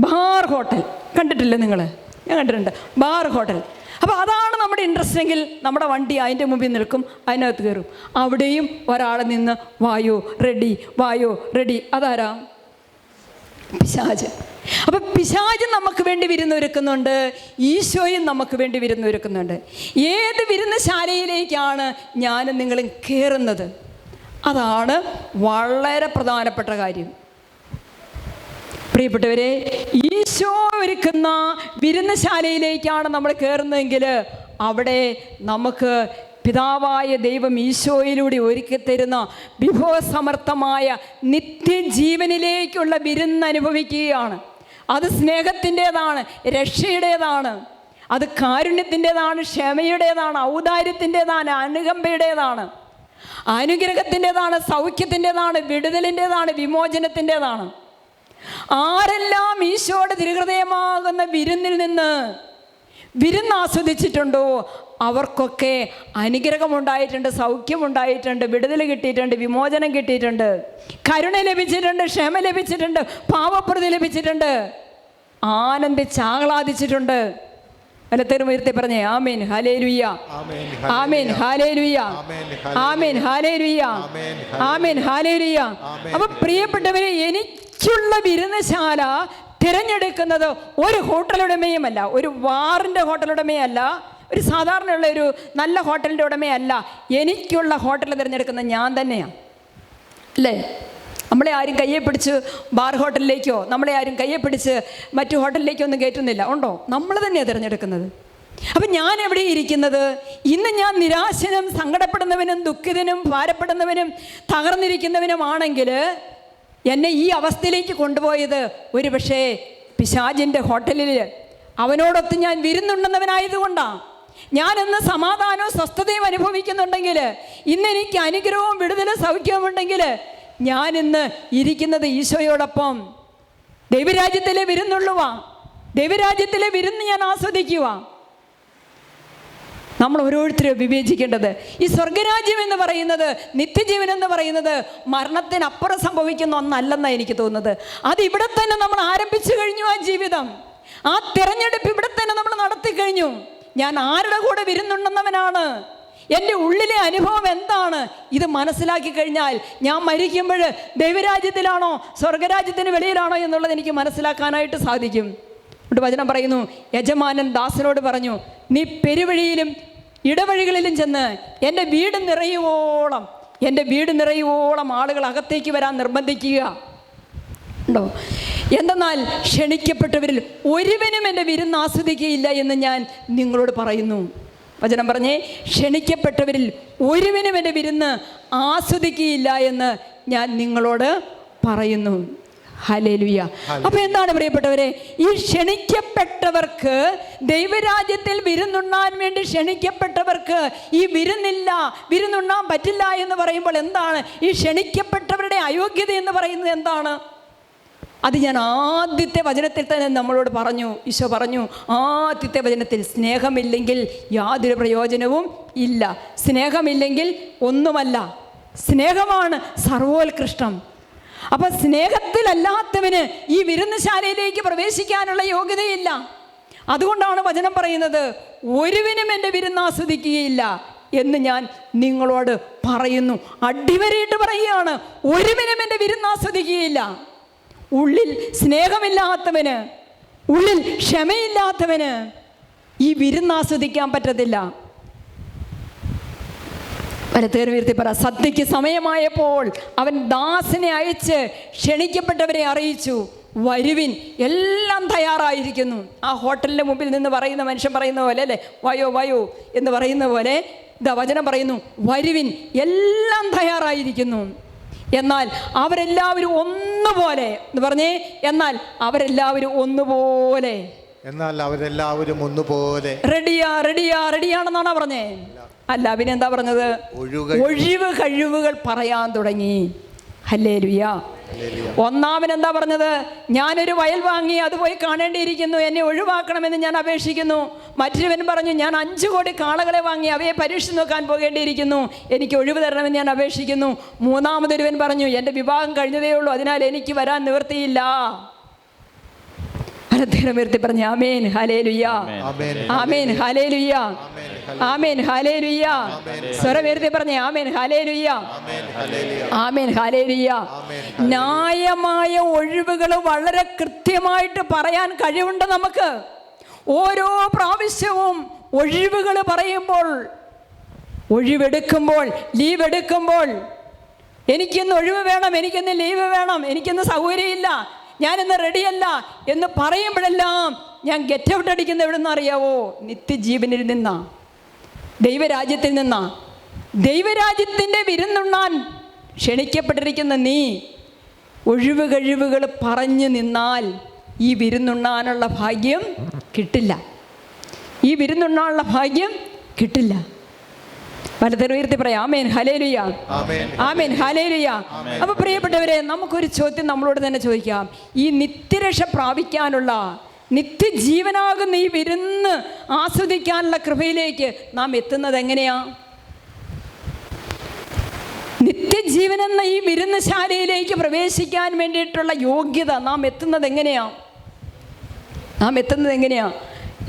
ബാർ ഹോട്ടൽ കണ്ടിട്ടില്ലേ നിങ്ങൾ? ഞാൻ കണ്ടിട്ടുണ്ട് ബാർ ഹോട്ടൽ. അപ്പോൾ അതാണ് നമ്മുടെ ഇൻട്രസ്റ്റ് എങ്കിൽ നമ്മുടെ വണ്ടി അതിൻ്റെ മുമ്പിൽ നിൽക്കും, അതിനകത്ത് കയറും. അവിടെയും ഒരാൾ നിന്ന് വായോ റെഡി വായോ റെഡി. അതാരാ? പിശാച്. അപ്പം പിശാച് നമുക്ക് വേണ്ടി വിരുന്നൊരുക്കുന്നുണ്ട്, ഈശോയും നമുക്ക് വേണ്ടി വിരുന്നൊരുക്കുന്നുണ്ട്. ഏത് വിരുന്നശാലയിലേക്കാണ് ഞാനും നിങ്ങളും കയറുന്നത്? അതാണ് വളരെ പ്രധാനപ്പെട്ട കാര്യം. പ്രിയപ്പെട്ടവരെ, ഈശോ ഒരുക്കുന്ന വിരുന്നശാലയിലേക്കാണ് നമ്മൾ കയറുന്നതെങ്കിൽ അവിടെ നമുക്ക് പിതാവായ ദൈവം ഈശോയിലൂടെ ഒരുക്കി തരുന്ന വിഭവസമർത്ഥമായ നിത്യജീവനിലേക്കുള്ള വിരുന്ന് അനുഭവിക്കുകയാണ്. അത് സ്നേഹത്തിൻ്റേതാണ്, രക്ഷയുടേതാണ്, അത് കാരുണ്യത്തിൻ്റേതാണ്, ക്ഷമയുടേതാണ്, ഔദാര്യത്തിൻ്റേതാണ്, അനുകമ്പയുടേതാണ്, അനുഗ്രഹത്തിൻ്റേതാണ്, സൗഖ്യത്തിൻ്റേതാണ്, വിടുതലിൻ്റേതാണ്, വിമോചനത്തിൻ്റേതാണ്. ആരെല്ലാം ഈശോയുടെ തിരുഹൃദയമാകുന്ന വിരുന്നിൽ നിന്ന് വിരുന്ന് ആസ്വദിച്ചിട്ടുണ്ടോ അവർക്കൊക്കെ അനുഗ്രഹമുണ്ടായിട്ടുണ്ട്, സൗഖ്യമുണ്ടായിട്ടുണ്ട്, വിടുതൽ കിട്ടിയിട്ടുണ്ട്, വിമോചനം കിട്ടിയിട്ടുണ്ട്, കരുണ ലഭിച്ചിട്ടുണ്ട്, ക്ഷമ ലഭിച്ചിട്ടുണ്ട്, പാവപ്രതി ലഭിച്ചിട്ടുണ്ട്, ആനന്ദിച്ചാഹ്ലാദിച്ചിട്ടുണ്ട്. വലത്തേരുമുയർത്തി പറഞ്ഞേ amen hallelujah, amen hallelujah, amen hallelujah, amen hallelujah. അപ്പം പ്രിയപ്പെട്ടവരെ, എനിക്കുള്ള വിരുന്നശാല തിരഞ്ഞെടുക്കുന്നത് ഒരു ഹോട്ടലുടമയുമല്ല, ഒരു വാറിൻ്റെ ഹോട്ടലുടമയല്ല, ഒരു സാധാരണയുള്ള ഒരു നല്ല ഹോട്ടലിൻ്റെ ഉടമയല്ല. എനിക്കുള്ള ഹോട്ടൽ തിരഞ്ഞെടുക്കുന്നത് ഞാൻ തന്നെയാണ്, അല്ലേ? നമ്മളെ ആരും കയ്യെ പിടിച്ച് ബാർ ഹോട്ടലിലേക്കോ നമ്മളെ ആരും കയ്യെ പിടിച്ച് മറ്റു ഹോട്ടലിലേക്കോ ഒന്നും കയറ്റുന്നില്ല, ഉണ്ടോ? നമ്മൾ തന്നെയാണ് തിരഞ്ഞെടുക്കുന്നത്. അപ്പം ഞാൻ എവിടെ ഇരിക്കുന്നത്? ഇന്ന് ഞാൻ നിരാശനും സങ്കടപ്പെടുന്നവനും ദുഃഖിതനും ഭാരപ്പെടുന്നവനും തകർന്നിരിക്കുന്നവനുമാണെങ്കിൽ എന്നെ ഈ അവസ്ഥയിലേക്ക് കൊണ്ടുപോയത് ഒരു പക്ഷേ പിശാചിൻ്റെ ഹോട്ടലിൽ അവനോടൊത്ത് ഞാൻ വിരുന്നുണ്ടെന്നവനായതുകൊണ്ടാണ്. ഞാനിന്ന് സമാധാനവും സ്വസ്ഥതയും അനുഭവിക്കുന്നുണ്ടെങ്കിൽ, ഇന്ന് എനിക്ക് അനുഗ്രഹവും വിടുതലും സൗഖ്യവും ഉണ്ടെങ്കിൽ, ഞാനിന്ന് ഇരിക്കുന്നത് ഈശോയോടൊപ്പം. ദൈവരാജ്യത്തിലെ വിരുന്നുള്ളുവാ, ദൈവരാജ്യത്തിലെ വിരുന്ന് ഞാൻ ആസ്വദിക്കുക. നമ്മൾ ഓരോരുത്തരും വിവേചിക്കേണ്ടത്. ഈ സ്വർഗരാജ്യം എന്ന് പറയുന്നത്, നിത്യജീവൻ എന്ന് പറയുന്നത് മരണത്തിനപ്പുറം സംഭവിക്കുന്ന ഒന്നല്ലെന്നാണ് എനിക്ക് തോന്നുന്നത്. അത് ഇവിടെ തന്നെ നമ്മൾ ആരംഭിച്ചു കഴിഞ്ഞു. ആ ജീവിതം, ആ തിരഞ്ഞെടുപ്പ് ഇവിടെ തന്നെ നമ്മൾ നടത്തി കഴിഞ്ഞു. ഞാൻ ആരുടെ കൂടെ വിരുന്നുണ്ടെന്നവനാണ്, എൻ്റെ ഉള്ളിലെ അനുഭവം എന്താണ്, ഇത് മനസ്സിലാക്കി കഴിഞ്ഞാൽ ഞാൻ മരിക്കുമ്പോൾ ദൈവരാജ്യത്തിലാണോ സ്വർഗരാജ്യത്തിന് വെളിയിലാണോ എന്നുള്ളത് എനിക്ക് മനസ്സിലാക്കാനായിട്ട് സാധിക്കും. എന്നിട്ട് വചനം പറയുന്നു, യജമാനൻ ദാസനോട് പറഞ്ഞു, നീ പെരുവഴിയിലും ഇടവഴികളിലും ചെന്ന് എൻ്റെ വീട് നിറയുവോളം ആളുകൾ അകത്തേക്ക് വരാൻ നിർബന്ധിക്കുക. ഉണ്ടോ? എന്തെന്നാൽ ക്ഷണിക്കപ്പെട്ടവരിൽ ഒരുവനും എൻ്റെ വിരുന്ന് ആസ്വദിക്കുകയില്ല എന്ന് ഞാൻ നിങ്ങളോട് പറയുന്നു. വചനം പറഞ്ഞേ, ക്ഷണിക്കപ്പെട്ടവരിൽ ഒരുവനും എൻ്റെ വിരുന്ന് ആസ്വദിക്കുകയില്ല എന്ന് ഞാൻ നിങ്ങളോട് പറയുന്നു. ഹല്ലേലൂയ. അപ്പൊ എന്താണ് പ്രിയപ്പെട്ടവരെ, ഈ ക്ഷണിക്കപ്പെട്ടവർക്ക്, ദൈവരാജ്യത്തിൽ വിരുന്നുണ്ണാൻ വേണ്ടി ക്ഷണിക്കപ്പെട്ടവർക്ക് ഈ വിരുന്നുണ്ണാൻ പറ്റില്ല എന്ന് പറയുമ്പോൾ എന്താണ് ഈ ക്ഷണിക്കപ്പെട്ടവരുടെ അയോഗ്യത എന്ന് പറയുന്നത്? എന്താണ് അത്? ഞാൻ ആദ്യത്തെ വചനത്തിൽ തന്നെ നമ്മളോട് പറഞ്ഞു, ഈശോ പറഞ്ഞു, ആദ്യത്തെ വചനത്തിൽ, സ്നേഹമില്ലെങ്കിൽ യാതൊരു പ്രയോജനവും ഇല്ല. സ്നേഹമില്ലെങ്കിൽ ഒന്നുമല്ല. സ്നേഹമാണ് സർവോത്കൃഷ്ടം. അപ്പം സ്നേഹത്തിലല്ലാത്തവന് ഈ വിരുന്നുശാലയിലേക്ക് പ്രവേശിക്കാനുള്ള യോഗ്യതയില്ല. അതുകൊണ്ടാണ് വചനം പറയുന്നത്, ഒരുവനും എൻ്റെ വിരുന്ന് ആസ്വദിക്കുകയില്ല എന്ന് ഞാൻ നിങ്ങളോട് പറയുന്നു. അടിവരയിട്ട് പറയുകയാണ്, ഒരുവനും എൻ്റെ വിരുന്ന് ആസ്വദിക്കുകയില്ല. ഉള്ളിൽ സ്നേഹമില്ലാത്തവന്, ഉള്ളിൽ ക്ഷമയില്ലാത്തവന് ഈ വിരുന്ന് ആസ്വദിക്കാൻ പറ്റത്തില്ല. വലത്തേർവീർത്തി പറ, സദ്യയ്ക്ക് സമയമായപ്പോൾ അവൻ ദാസനെ അയച്ച് ക്ഷണിക്കപ്പെട്ടവരെ അറിയിച്ചു, വരുവിൻ, എല്ലാം തയ്യാറായിരിക്കുന്നു. ആ ഹോട്ടലിൻ്റെ മുമ്പിൽ നിന്ന് പറയുന്ന മനുഷ്യൻ പറയുന്ന പോലെ അല്ലേ, വയോ വയോ എന്ന് പറയുന്ന പോലെ ഇതാ വചനം പറയുന്നു, വരുവിൻ, എല്ലാം തയ്യാറായിരിക്കുന്നു. എന്നാൽ അവരെല്ലാവരും ഒന്നുപോലെ എന്ന് പറഞ്ഞേ, എന്നാൽ അവരെല്ലാവരും ഒന്നുപോലെ റെഡിയാണെന്നാണ് പറഞ്ഞേ. അല്ല, പിന്നെന്താ പറഞ്ഞത്? ഒഴിവ് കഴിവുകൾ പറയാൻ തുടങ്ങി. ഹല്ലേലൂയ. ഒന്നാമൻ എന്താ പറഞ്ഞത്? ഞാനൊരു വയൽ വാങ്ങി അത് പോയി കാണേണ്ടിയിരിക്കുന്നു, എന്നെ ഒഴിവാക്കണമെന്ന് ഞാൻ അപേക്ഷിക്കുന്നു. മറ്റൊരുവൻ പറഞ്ഞു, ഞാൻ 5 കോടി കാളകളെ വാങ്ങി അവയെ പരീക്ഷിച്ച് നോക്കാൻ പോകേണ്ടിയിരിക്കുന്നു, എനിക്ക് ഒഴിവ് തരണമെന്ന് ഞാൻ അപേക്ഷിക്കുന്നു. മൂന്നാമതൊരുവൻ പറഞ്ഞു, എൻ്റെ വിവാഹം കഴിഞ്ഞതേ ഉള്ളൂ, അതിനാൽ എനിക്ക് വരാൻ നിവൃത്തിയില്ല. പറഞ്ഞു amen hallelujah, amen hallelujah, amen hallelujah. സ്വരമേർത്തി പറഞ്ഞേ ആമേൻ ഹല്ലേലൂയ, ആമേൻ ഹല്ലേലൂയ. ന്യായമായ ഒഴിവുകൾ വളരെ കൃത്യമായിട്ട് പറയാൻ കഴിവുണ്ട് നമുക്ക്. ഓരോ പ്രാവശ്യവും ഒഴിവുകൾ പറയുമ്പോൾ, ഒഴിവെടുക്കുമ്പോൾ, ലീവ് എടുക്കുമ്പോൾ, എനിക്കിന്ന് ഒഴിവ് വേണം, എനിക്കിന്ന് ലീവ് വേണം, എനിക്കിന്ന് സൗകര്യമില്ല, ഞാനിന്ന് റെഡിയല്ല എന്ന് പറയുമ്പോഴെല്ലാം ഞാൻ ഗെറ്റ് ഔട്ട് അടിക്കുന്ന എവിടെ നിന്ന് അറിയാവോ? നിത്യജീവനിൽ നിന്നാ, ദൈവരാജ്യത്തിൽ നിന്നാ. ദൈവരാജ്യത്തിൻ്റെ വിരുന്നുണ്ണാൻ ക്ഷണിക്കപ്പെട്ടിരിക്കുന്ന നീ ഒഴിവ് കഴിവുകൾ പറഞ്ഞു നിന്നാൽ ഈ വിരുന്നുണ്ണാനുള്ള ഭാഗ്യം കിട്ടില്ല. ഈ വിരുന്നുണ്ണാനുള്ള ഭാഗ്യം കിട്ടില്ല. വലതുയർത്തി പറയാം ആമേൻ ഹല്ലേലൂയ, ആമേൻ ഹല്ലേലൂയ. അപ്പൊ പ്രിയപ്പെട്ടവരെ, നമുക്കൊരു ചോദ്യം നമ്മളോട് തന്നെ ചോദിക്കാം. ഈ നിത്യരക്ഷ പ്രാപിക്കാനുള്ള, നിത്യജീവനാകുന്ന ഈ വിരുന്ന് ആസ്വദിക്കാനുള്ള കൃപയിലേക്ക് നാം എത്തുന്നത് എങ്ങനെയാ? നിത്യജീവൻ എന്ന ഈ വിരുന്നുശാലയിലേക്ക് പ്രവേശിക്കാൻ വേണ്ടിയിട്ടുള്ള യോഗ്യത നാം എത്തുന്നത് എങ്ങനെയാ?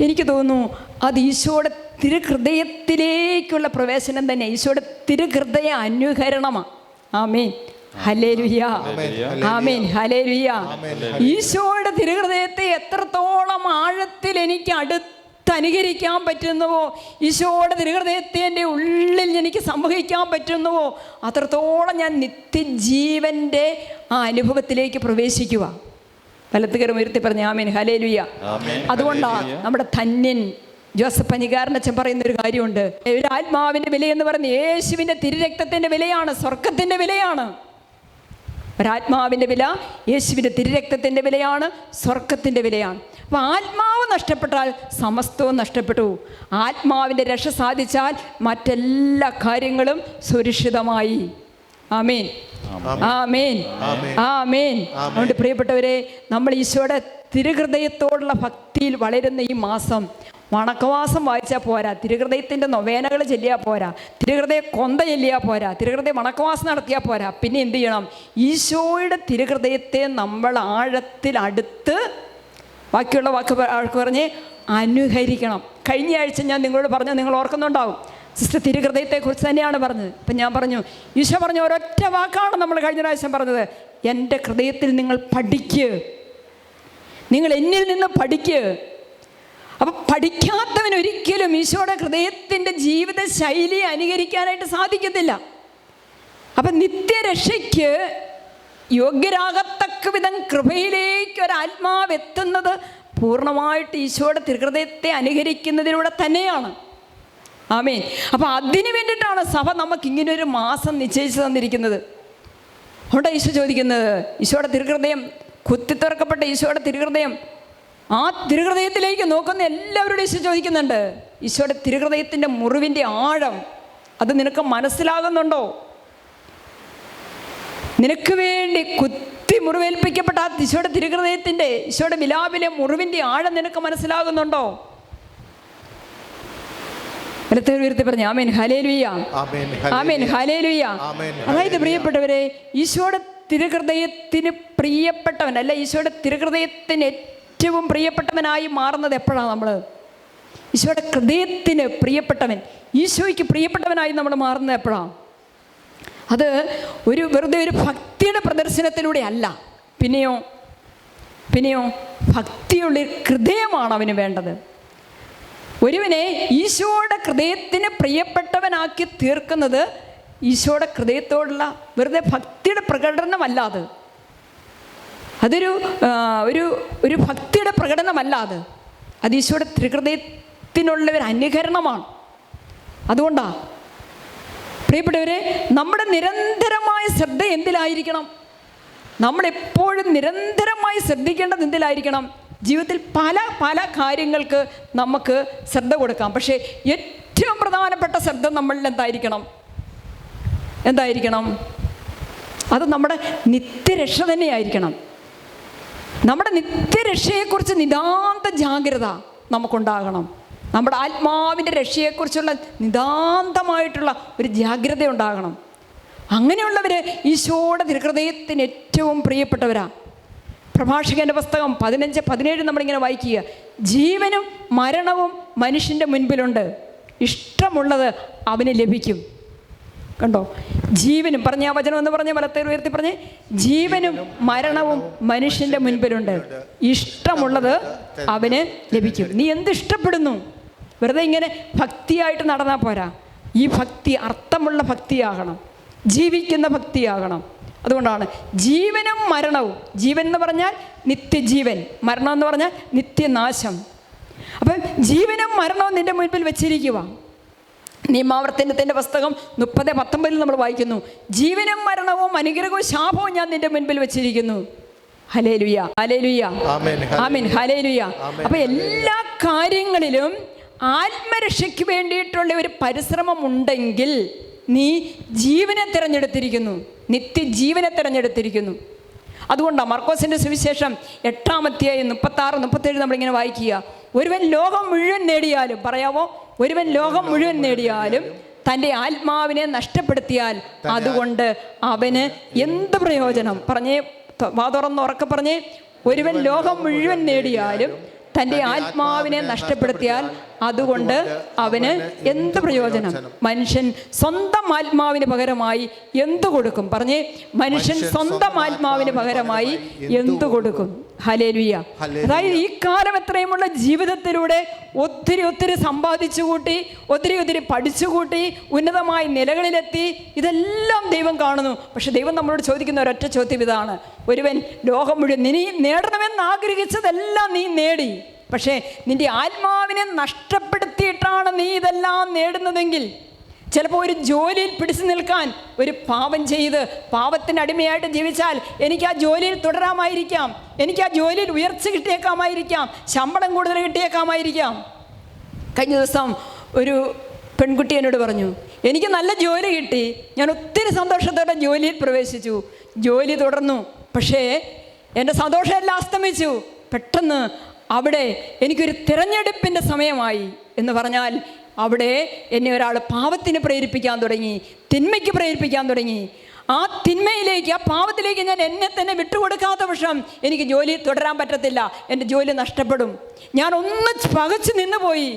എനിക്ക് തോന്നുന്നു അത് ഈശോയുടെ തിരുഹൃദയത്തിലേക്കുള്ള പ്രവേശനം തന്നെ, ഈശോയുടെ തിരുഹൃദയ അനുകരണമാണ്. ആമേൻ ഹല്ലേലൂയ, ആമേൻ ഹല്ലേലൂയ. ഈശോയുടെ തിരുഹൃദയത്തെ എത്രത്തോളം ആഴത്തിൽ എനിക്ക് അനുകരിക്കാൻ പറ്റുന്നുവോ, ഈശോയുടെ തിരുഹൃദയത്തെ എൻ്റെ ഉള്ളിൽ എനിക്ക് സംവഹിക്കാൻ പറ്റുന്നുവോ, അത്രത്തോളം ഞാൻ നിത്യജീവൻ്റെ ആ അനുഭവത്തിലേക്ക് പ്രവേശിക്കുക. വലത്തുകരം ഉയർത്തി പറഞ്ഞ ആമേൻ ഹല്ലേലൂയ. അതുകൊണ്ടാണ് നമ്മുടെ ധന്യൻ ജോസഫ് പഞ്ഞിക്കാരനച്ഛൻ പറയുന്ന ഒരു കാര്യമുണ്ട്. ഒരു ആത്മാവിൻ്റെ വിലയെന്ന് പറയുന്നത് യേശുവിൻ്റെ തിരുരക്തത്തിൻ്റെ വിലയാണ്, സ്വർഗത്തിൻ്റെ വിലയാണ്. ഒരാത്മാവിൻ്റെ വില യേശുവിൻ്റെ തിരുരക്തത്തിൻ്റെ വിലയാണ്, സ്വർഗത്തിൻ്റെ വിലയാണ്. അപ്പോൾ ആത്മാവ് നഷ്ടപ്പെട്ടാൽ സമസ്തവും നഷ്ടപ്പെട്ടു. ആത്മാവിൻ്റെ രക്ഷ സാധിച്ചാൽ മറ്റെല്ലാ കാര്യങ്ങളും സുരക്ഷിതമായി. ആമേൻ, ആമേൻ, ആമേൻ. അതുകൊണ്ട് പ്രിയപ്പെട്ടവരെ, നമ്മൾ ഈശോയുടെ തിരുഹൃദയത്തോടുള്ള ഭക്തിയിൽ വളരുന്ന ഈ മാസം വണക്കവാസം വായിച്ചാൽ പോരാ, തിരുഹൃദയത്തിൻ്റെ നൊവേനകൾ ചെല്ലിയാൽ പോരാ, തിരുഹൃദയ കൊന്ത ചെല്ലിയാൽ പോരാ, തിരുഹൃദയ വണക്കവാസം നടത്തിയാൽ പോരാ. പിന്നെ എന്ത് ചെയ്യണം? ഈശോയുടെ തിരുഹൃദയത്തെ നമ്മൾ ആഴത്തിലടുത്ത് ബാക്കിയുള്ള വാക്ക് പറഞ്ഞ് അനുകരിക്കണം. കഴിഞ്ഞ ആഴ്ച ഞാൻ നിങ്ങളോട് പറഞ്ഞു, നിങ്ങൾ ഓർക്കുന്നുണ്ടാവും, സിസ്റ്റർ തിരുഹൃദയത്തെക്കുറിച്ച് തന്നെയാണ് പറഞ്ഞത്. അപ്പം ഞാൻ പറഞ്ഞു, ഈശോ പറഞ്ഞ ഒരൊറ്റ വാക്കാണ് നമ്മൾ കഴിഞ്ഞ പ്രാവശ്യം പറഞ്ഞത്, എൻ്റെ ഹൃദയത്തിൽ നിങ്ങൾ പഠിക്ക്, നിങ്ങൾ എന്നിൽ നിന്ന് പഠിക്ക്. അപ്പം പഠിക്കാത്തവനൊരിക്കലും ഈശോയുടെ ഹൃദയത്തിൻ്റെ ജീവിത ശൈലി അനുകരിക്കാനായിട്ട് സാധിക്കത്തില്ല. അപ്പം നിത്യരക്ഷയ്ക്ക് യോഗ്യരാകത്തക്ക വിധം കൃപയിലേക്ക് ഒരാത്മാവ് എത്തുന്നത് പൂർണ്ണമായിട്ട് ഈശോയുടെ തിരുഹൃദയത്തെ അനുകരിക്കുന്നതിലൂടെ തന്നെയാണ്. ആമേൻ. അപ്പോൾ അതിന് വേണ്ടിയിട്ടാണ് സഭ നമുക്കിങ്ങനെ ഒരു മാസം നിശ്ചയിച്ചു തന്നിരിക്കുന്നത്. അതുകൊണ്ട് ഈശോ ചോദിക്കുന്നത്, ഈശോയുടെ തിരുഹൃദയം, കുത്തിത്തുറക്കപ്പെട്ട ഈശോയുടെ തിരുഹൃദയം, ആ തിരുഹൃദയത്തിലേക്ക് നോക്കുന്ന എല്ലാവരോടും ഈശോ ചോദിക്കുന്നുണ്ട്, ഈശോയുടെ തിരുഹൃദയത്തിൻ്റെ മുറിവിൻ്റെ ആഴം അത് നിനക്ക് മനസ്സിലാകുന്നുണ്ടോ? നിനക്ക് വേണ്ടി കുത്തി മുറിവേൽപ്പിക്കപ്പെട്ട ആ ഈശോയുടെ തിരുഹൃദയത്തിൻ്റെ, ഈശോയുടെ വിലാപിലെ മുറിവിൻ്റെ ആഴം നിനക്ക് മനസ്സിലാകുന്നുണ്ടോ? ഉയർത്തി പറഞ്ഞു ആമേൻ ഹല്ലേലൂയ, ആമേൻ ഹല്ലേലൂയ. അതായത് പ്രിയപ്പെട്ടവരെ, ഈശോയുടെ തിരുഹൃദയത്തിന് പ്രിയപ്പെട്ടവൻ അല്ല, ഈശോയുടെ തിരുഹൃദയത്തിന് ഏറ്റവും പ്രിയപ്പെട്ടവനായി മാറുന്നത് എപ്പോഴാണ്? നമ്മൾ ഈശോയുടെ ഹൃദയത്തിന് പ്രിയപ്പെട്ടവൻ, ഈശോയ്ക്ക് പ്രിയപ്പെട്ടവനായി നമ്മൾ മാറുന്നത് എപ്പോഴാണ്? അത് വെറുതെ ഒരു ഭക്തിയുടെ പ്രദർശനത്തിലൂടെ അല്ല. പിന്നെയോ ഭക്തിയുള്ള ഹൃദയമാണ് അവന് വേണ്ടത്. ഒരുവനെ ഈശോയുടെ ഹൃദയത്തിന് പ്രിയപ്പെട്ടവനാക്കി തീർക്കുന്നത് ഈശോയുടെ ഹൃദയത്തോടുള്ള വെറുതെ ഭക്തിയുടെ പ്രകടനമല്ലാതെ, ഒരു ഭക്തിയുടെ പ്രകടനമല്ലാതെ, അത് ഈശോയുടെ തിരുഹൃദയത്തിനുള്ള ഒരു അനുകരണമാണ്. അതുകൊണ്ടാണ് പ്രിയപ്പെട്ടവരെ, നമ്മുടെ നിരന്തരമായ ശ്രദ്ധ എന്തിലായിരിക്കണം? നമ്മളെപ്പോഴും നിരന്തരമായി ശ്രദ്ധിക്കേണ്ടത് എന്തിലായിരിക്കണം? ജീവിതത്തിൽ പല പല കാര്യങ്ങൾക്ക് നമുക്ക് ശ്രദ്ധ കൊടുക്കാം. പക്ഷേ ഏറ്റവും പ്രധാനപ്പെട്ട ശ്രദ്ധ നമ്മളിൽ എന്തായിരിക്കണം? അത് നമ്മുടെ നിത്യരക്ഷ തന്നെയായിരിക്കണം. നമ്മുടെ നിത്യരക്ഷയെക്കുറിച്ച് നിതാന്ത ജാഗ്രത നമുക്കുണ്ടാകണം. നമ്മുടെ ആത്മാവിൻ്റെ രക്ഷയെക്കുറിച്ചുള്ള നിതാന്തമായിട്ടുള്ള ഒരു ജാഗ്രത ഉണ്ടാകണം. അങ്ങനെയുള്ളവർ ഈശോയുടെ തിരുഹൃദയത്തിന് ഏറ്റവും പ്രിയപ്പെട്ടവരാണ്. പ്രഭാഷകൻ്റെ പുസ്തകം 15:17 നമ്മളിങ്ങനെ വായിക്കുക, ജീവനും മരണവും മനുഷ്യൻ്റെ മുൻപിലുണ്ട്, ഇഷ്ടമുള്ളത് അവന് ലഭിക്കും. കണ്ടോ? ജീവനും പറഞ്ഞ ആ വചനം എന്ന് പറഞ്ഞ വലത്തെ ഉയർത്തി പറഞ്ഞ്, ജീവനും മരണവും മനുഷ്യൻ്റെ മുൻപിലുണ്ട്, ഇഷ്ടമുള്ളത് അവന് ലഭിക്കും. നീ എന്ത് ഇഷ്ടപ്പെടുന്നു? വെറുതെ ഇങ്ങനെ ഭക്തിയായിട്ട് നടന്നാൽ പോരാ. ഈ ഭക്തി അർത്ഥമുള്ള ഭക്തിയാകണം, ജീവിക്കുന്ന ഭക്തിയാകണം. അതുകൊണ്ടാണ് ജീവനും മരണവും, ജീവൻ എന്ന് പറഞ്ഞാൽ നിത്യജീവൻ, മരണം എന്ന് പറഞ്ഞാൽ നിത്യനാശം. അപ്പം ജീവനും മരണവും നിൻ്റെ മുൻപിൽ വെച്ചിരിക്കുക. നിയമാവർത്തനത്തിൻ്റെ പുസ്തകം 30:19 നമ്മൾ വായിക്കുന്നു, ജീവനും മരണവും അനുഗ്രഹവും ശാപവും ഞാൻ നിൻ്റെ മുൻപിൽ വെച്ചിരിക്കുന്നു. Hallelujah, hallelujah, amen, hallelujah. അപ്പം എല്ലാ കാര്യങ്ങളിലും ആത്മരക്ഷയ്ക്ക് വേണ്ടിയിട്ടുള്ള ഒരു പരിശ്രമം ഉണ്ടെങ്കിൽ നീ ജീവനെ തിരഞ്ഞെടുത്തിരിക്കുന്നു, നിത്യജീവനെ തിരഞ്ഞെടുത്തിരിക്കുന്നു. അതുകൊണ്ടാണ് മർക്കോസിൻ്റെ സുവിശേഷം 8-ാം 36-37 നമ്മളിങ്ങനെ വായിക്കുക, ഒരുവൻ ലോകം മുഴുവൻ നേടിയാലും, പറയാമോ, ഒരുവൻ ലോകം മുഴുവൻ നേടിയാലും തൻ്റെ ആത്മാവിനെ നഷ്ടപ്പെടുത്തിയാൽ അതുകൊണ്ട് അവന് എന്ത് പ്രയോജനം? പറഞ്ഞേ, വാതുറന്ന് ഉറക്കെ പറഞ്ഞേ, ഒരുവൻ ലോകം മുഴുവൻ നേടിയാലും തൻ്റെ ആത്മാവിനെ നഷ്ടപ്പെടുത്തിയാൽ അതുകൊണ്ട് അവന് എന്ത് പ്രയോജനം? മനുഷ്യൻ സ്വന്തം ആത്മാവിന് പകരമായി എന്തു കൊടുക്കും? പറഞ്ഞേ, മനുഷ്യൻ സ്വന്തം ആത്മാവിന് പകരമായി എന്തു കൊടുക്കും? ഹല്ലേലൂയ. അതായത് ഈ കാലം എത്രയുമുള്ള ജീവിതത്തിലൂടെ ഒത്തിരി സമ്പാദിച്ചു കൂട്ടി, ഒത്തിരി പഠിച്ചുകൂട്ടി, ഉന്നതമായ നിലകളിലെത്തി, ഇതെല്ലാം ദൈവം കാണുന്നു. പക്ഷെ ദൈവം നമ്മളോട് ചോദിക്കുന്ന ഒരൊറ്റ ചോദ്യം ഇതാണ്, ഒരുവൻ ലോകം മുഴുവൻ നീ നേടണമെന്ന് ആഗ്രഹിച്ചതെല്ലാം നീ നേടി, പക്ഷേ നിന്റെ ആത്മാവിനെ നഷ്ടപ്പെടുത്തിയിട്ടാണ് നീ ഇതെല്ലാം നേടുന്നതെങ്കിൽ, ചിലപ്പോൾ ഒരു ജോലിയിൽ പിടിച്ചു നിൽക്കാൻ, ഒരു പാപം ചെയ്ത് പാപത്തിന് അടിമയായിട്ട് ജീവിച്ചാൽ എനിക്ക് ആ ജോലിയിൽ തുടരാമായിരിക്കാം, എനിക്ക് ആ ജോലിയിൽ ഉയർച്ച കിട്ടിയേക്കാമായിരിക്കാം, ശമ്പളം കൂടുതൽ കിട്ടിയേക്കാമായിരിക്കാം. കഴിഞ്ഞ ദിവസം ഒരു പെൺകുട്ടി എന്നോട് പറഞ്ഞു, എനിക്ക് നല്ല ജോലി കിട്ടി, ഞാൻ ഒത്തിരി സന്തോഷത്തോടെ ജോലിയിൽ പ്രവേശിച്ചു, ജോലി തുടർന്നു, പക്ഷേ എൻ്റെ സന്തോഷമെല്ലാം അസ്തമിച്ചു. പെട്ടെന്ന് അവിടെ എനിക്കൊരു തിരഞ്ഞെടുപ്പിൻ്റെ സമയമായി എന്ന് പറഞ്ഞാൽ അവിടെ എന്നെ ഒരാൾ പാപത്തിന് പ്രേരിപ്പിക്കാൻ തുടങ്ങി, തിന്മയ്ക്ക് പ്രേരിപ്പിക്കാൻ തുടങ്ങി. ആ തിന്മയിലേക്ക്, ആ പാപത്തിലേക്ക് ഞാൻ എന്നെ തന്നെ വിട്ടുകൊടുക്കാത്ത പക്ഷം എനിക്ക് ജോലി തുടരാൻ പറ്റത്തില്ല, എൻ്റെ ജോലി നഷ്ടപ്പെടും. ഞാൻ ഒന്ന് പകച്ചു നിന്ന് പോയി.